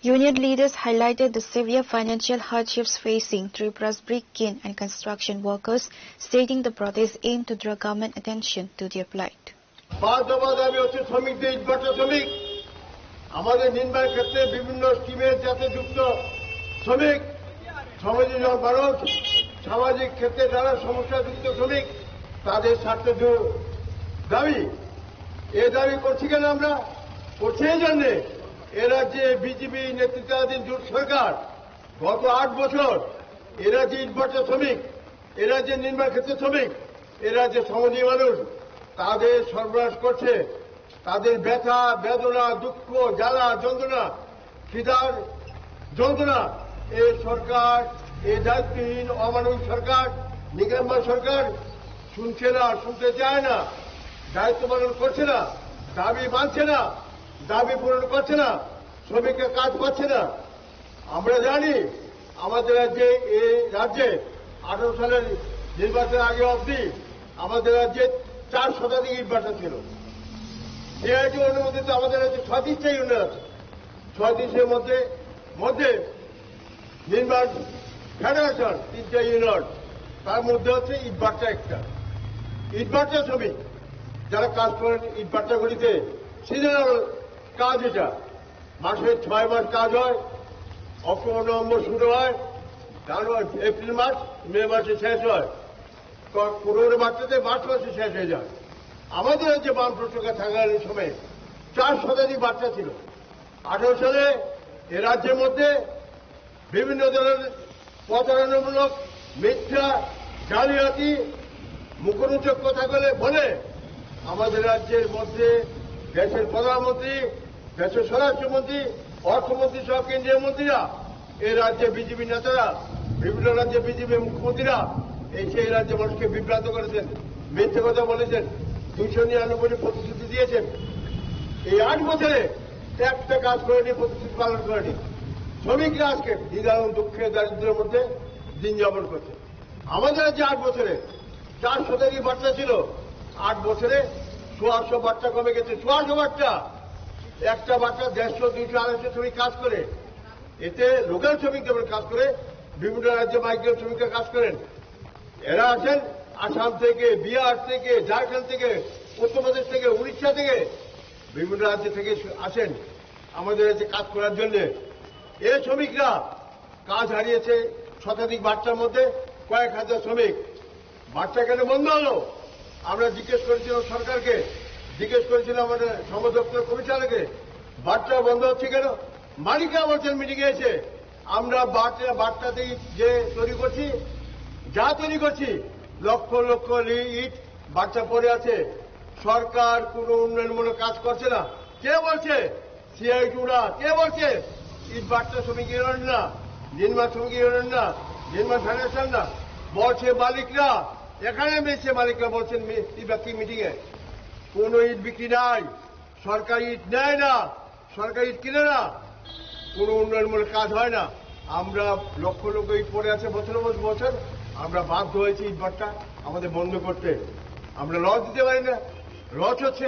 Speaker 5: Union leaders highlighted the severe financial hardships facing Tripura's brick kiln and construction workers, stating the protest aimed to draw government attention to their plight.
Speaker 3: আমাদের নির্মাণ ক্ষেত্রে বিভিন্ন স্কিমের সাথে যুক্ত শ্রমিক, সমাজের মানুষ, সামাজিক ক্ষেত্রে যারা সমস্যাযুক্ত শ্রমিক, তাদের স্বার্থে দাবি। এই দাবি করছি কেন আমরা? করছি এই জন্যে এ রাজ্যে বিজেপি নেতৃত্বাধীন জোট সরকার গত 8 বছর এ রাজ্যে ইটভাটা শ্রমিক, এ রাজ্যে নির্মাণ ক্ষেত্রে শ্রমিক, এ রাজ্যে সমাজী মানুষ তাদের সর্বনাশ করছে। তাদের ব্যথা, বেদনা, দুঃখ, জ্বালা, যন্ত্রণা, খিদার যন্ত্রণা এই সরকার, এই দায়িত্বহীন অমানবিক সরকার, নিগম্বা সরকার শুনছে না, শুনতে চায় না, দায়িত্ব পালন করছে না, দাবি মানছে না, দাবি পূরণ করছে না, শ্রমিককে কাজ পাচ্ছে না। আমরা জানি আমাদের রাজ্যে, এই রাজ্যে 18 সালের নির্বাচনের আগে অবধি আমাদের রাজ্যে 4 শতাধিক ইটভাটা ছিল। সিআইটি অনুমোদিত আমাদের রাজ্যে 36টা ইউনিয়ন আছে। 36-এর মধ্যে নির্মাণ ফেডারেশন 3টা ইউনিয়ন, তার মধ্যে হচ্ছে ইটভাটা একটা। ইটভাটা শ্রমিক যারা কাজ করেন ইটভাটাগুলিতে সিজনাল কাজ, এটা মাসে 6 মাস কাজ হয়, অক্টোবর নভেম্বর শুরু হয়, জানুয়ারি এপ্রিল মাস, মে মাসে শেষ হয়, কোনো বাচ্চাতে মার্চ মাসে শেষ হয়ে যায়। আমাদের যে বামফ্রন্ট সরকার থাকাকালীন সময়ে 4 শতাধিক বাচ্চা ছিল। 18 সালে এ রাজ্যের মধ্যে বিভিন্ন ধরনের প্রতারণামূলক, মিথ্যা, জালিয়াতি, মুখরোচক কথা বলে আমাদের রাজ্যের মধ্যে দেশের প্রধানমন্ত্রী, দেশের স্বরাষ্ট্রমন্ত্রী, অর্থমন্ত্রী সহ কেন্দ্রীয় মন্ত্রীরা, এই রাজ্যে বিজেপি নেতারা, বিভিন্ন রাজ্যে বিজেপি মুখ্যমন্ত্রীরা এসে এই রাজ্যে মানুষকে বিভ্রান্ত করেছেন, মিথ্যে কথা বলেছেন, 299 প্রতিশ্রুতি দিয়েছেন। এই 8 বছরে একটা কাজ করেনি, প্রতিশ্রুতি পালন করেনি। শ্রমিকরা আজকে নিদারুণ দুঃখে দারিদ্র্যের মধ্যে দিন যাপন করছে। আমাদের রাজ্যে 8 বছরে 4 শতাধিক বাচ্চা ছিল, 8 বছরে 100 বাচ্চা কমে গেছে। 100 বাচ্চা, একটা বাচ্চা 150, 200, 250 শ্রমিক কাজ করে। এতে লোকাল শ্রমিক যেমন কাজ করে, বিভিন্ন রাজ্যে মাইগ্রেন্ট শ্রমিকরা কাজ করেন। এরা আছেন আসাম থেকে, বিহার থেকে, ঝাড়খণ্ড থেকে, উত্তরপ্রদেশ থেকে, উড়িষ্যা থেকে, বিভিন্ন রাজ্য থেকে আসেন আমাদের রাজ্যে কাজ করার জন্য। এই শ্রমিকরা কাজ হারিয়েছে। শতাধিক বাচ্চার মধ্যে কয়েক হাজার শ্রমিক। বাচ্চা কেন বন্ধ হলো? আমরা জিজ্ঞেস করেছিলাম সরকারকে, জিজ্ঞেস করেছিলাম আমাদের শ্রম দপ্তর কমিশনারকে, বাচ্চা বন্ধ হচ্ছে কেন? মালিকরা বলছেন মিটিংয়ে এসে, আমরা বাচ্চাতেই যে তৈরি করছি, যা তৈরি করছি, লক্ষ লক্ষ ইট বাচ্চা পড়ে আছে। সরকার কোন উন্নয়নমূলক কাজ করছে না। কে বলছে? সিআইটিরা। কে বলছে? ইট বাচ্চা শ্রমিক ইউনিয়ন না, নির্মাণ শ্রমিক ইউনিয়ন না, নির্মাণ ফেডারেশন না, বলছে মালিকরা। এখানে মেসে মালিকরা বলছেন মিটিং এ কোন ইট বিক্রি নাই, সরকার ইট নেয় না, সরকার ইট কিনে না, কোন উন্নয়নমূলক কাজ হয় না। আমরা লক্ষ লক্ষ ইট পড়ে আছে বছর বছর। আমরা বাধ্য হয়েছি ইট ভাটা আমাদের বন্ধ করতে। আমরা লস দিতে পারি না, লস হচ্ছে,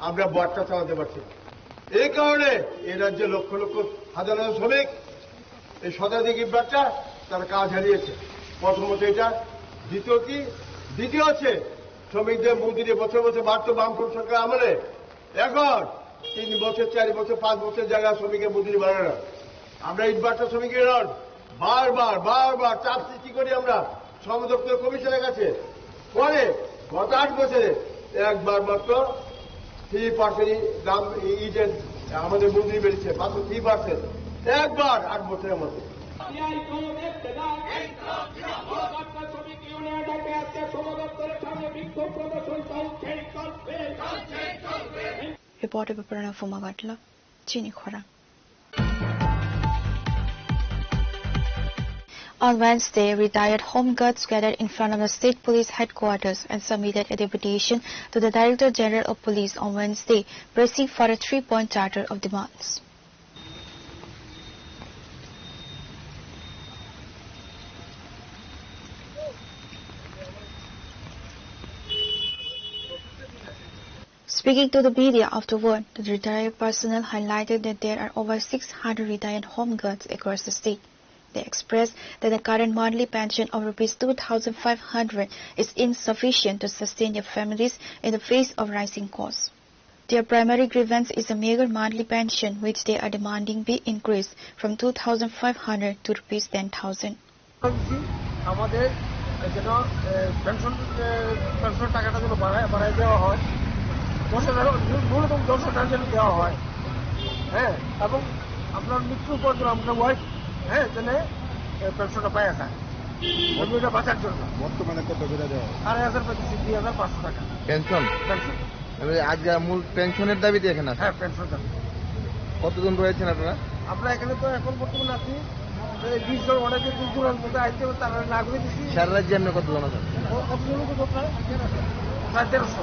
Speaker 3: আমরা বাট্টা চালাতে পারছি। এই কারণে এই রাজ্যে লক্ষ লক্ষ হাজার হাজার শ্রমিক, এই শতাধিক ইট ভাটা তারা কাজ হারিয়েছে। প্রথমত এটা। দ্বিতীয় হচ্ছে শ্রমিকদের মজুরি বছর বছর বাড়তো বামফ্রন্ট সরকার আমলে। এখন 3 বছর, 4 বছর, 5 বছর জায়গায় শ্রমিকের মজুরি বাড়ে না। আমরা ইট ভাটা শ্রমিকের বারবার চাপ সৃষ্টি করি আমরা শ্রম দপ্তর কমিশনের কাছে। পরে গত 8 বছরে একবার মাত্র 3% দাম ইটের আমাদের মজুরি বেড়েছে, মাত্র 3%, একবার 8 বছরের মধ্যে।
Speaker 5: Reporter by Pranav Fumagatla, Chini Khora. On Wednesday, retired Home Guards gathered in front of the State Police Headquarters and submitted a deputation to the Director General of Police on Wednesday, pressing for a 3-point charter of demands. Speaking to the media afterward, the retired personnel highlighted that there are over 600 retired Home Guards across the state. They expressed that the current monthly pension of Rs 2,500 is insufficient to sustain their families in the face of rising costs. Their primary grievance is a meager monthly pension, which they are demanding be increased from 2,500 to Rs 10,000.
Speaker 4: আমাদের যেন pension টাকাটা যেন বাড়ায় দেওয়া হয়, ন্যূনতম 10,000 যেন দেওয়া হয়, হ্যাঁ, এবং আপনার মৃত্যুর পর আপনার ওয়াইফ যেন পেনশনটা পায় আসা ওইটা বাঁচার জন্য।
Speaker 9: বর্তমানে কত করে দেওয়া?
Speaker 4: 2,500 টাকা
Speaker 9: পেনশন। আজকে মূল পেনশনের দাবিতে এখানে আছে?
Speaker 4: হ্যাঁ, পেনশন দাবি।
Speaker 9: কতজন রয়েছেন আপনারা?
Speaker 4: আমরা এখানে তো এখন বর্তমানে আছি 20 জন, অনেকে 20 জনের মধ্যে আইতে তারা না করে দিচ্ছি।
Speaker 9: সারা রাজ্যে আপনি কতজন আছেন?
Speaker 4: কতজন তো প্রায় 1300।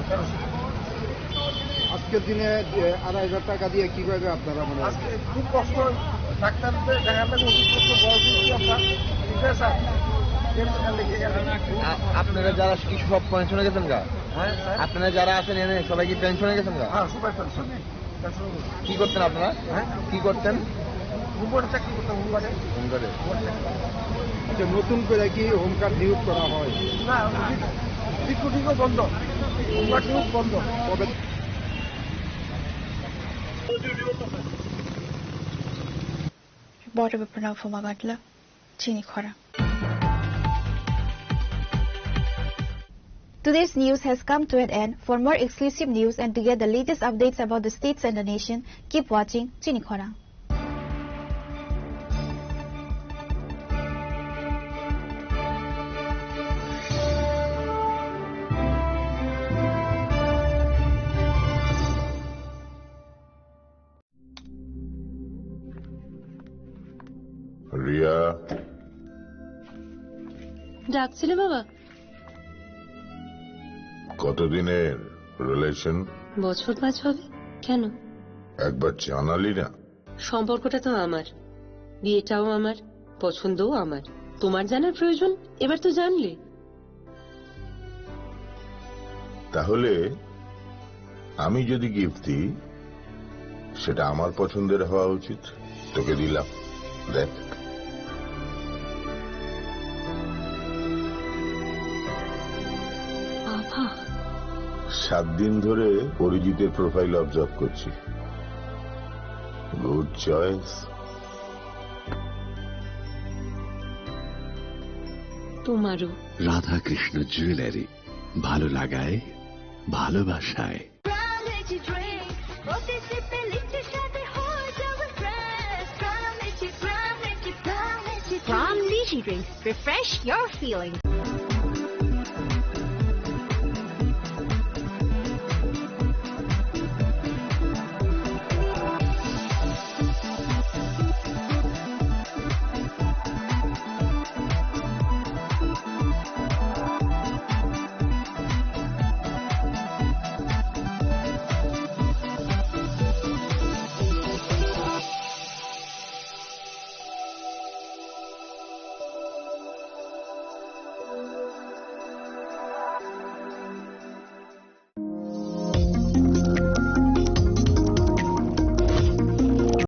Speaker 9: আজকের দিনে 2,500 টাকা দিয়ে কিভাবে আপনারা মনে হয়?
Speaker 4: খুব কষ্ট, ডাক্তারদের দেখাতে ওষুধপত্র বয়স আপনার ঠিক আছে।
Speaker 9: আপনারা যারা কি সব পেনশনে গেছেন গা? আপনারা যারা আছেন এনে সবাই কি পেনশনে গেছেন গা?
Speaker 4: হ্যাঁ, সবাই পেনশন।
Speaker 9: কি করতেন আপনারা? কি করতেন?
Speaker 4: হোমগার্ডে চাকরি করতাম।
Speaker 9: হোমগার্ডে। আচ্ছা, নতুন করে কি হোমগার্ড নিয়োগ করা হয়?
Speaker 4: না, রিক্রুটিংও বন্ধ, হোমগার্ড নিয়োগ বন্ধ। কবে?
Speaker 5: Reporter Pranav from Magadla, Chinikhara. Today's news has come to an end. For more exclusive news and to get the latest updates about the states and the nation, keep watching Chinikhara.
Speaker 23: Riya,
Speaker 24: ডাকছিলে বাবা?
Speaker 23: কতদিনের relation?
Speaker 24: বছর 5 হবে। কেন?
Speaker 23: একবার জানালি না?
Speaker 24: সম্পর্কটা তো আমার, বিয়েটাও আমার, পছন্দও আমার। তোমার জানার প্রয়োজন এবার তো জানলে।
Speaker 23: তাহলে আমি যদি গিফট দিই সেটা আমার পছন্দের হওয়া উচিত। তোকে দিলাম, দেখ।
Speaker 24: বাবা,
Speaker 23: 7 দিন ধরে অরিজিতের প্রোফাইল অবজার্ভ করছি। Good choice.
Speaker 24: তোমারও।
Speaker 25: রাধা কৃষ্ণ জুয়েলারি, ভালো লাগায় ভালোবাসায়।
Speaker 26: From Lychee Drinks, refresh your feelings.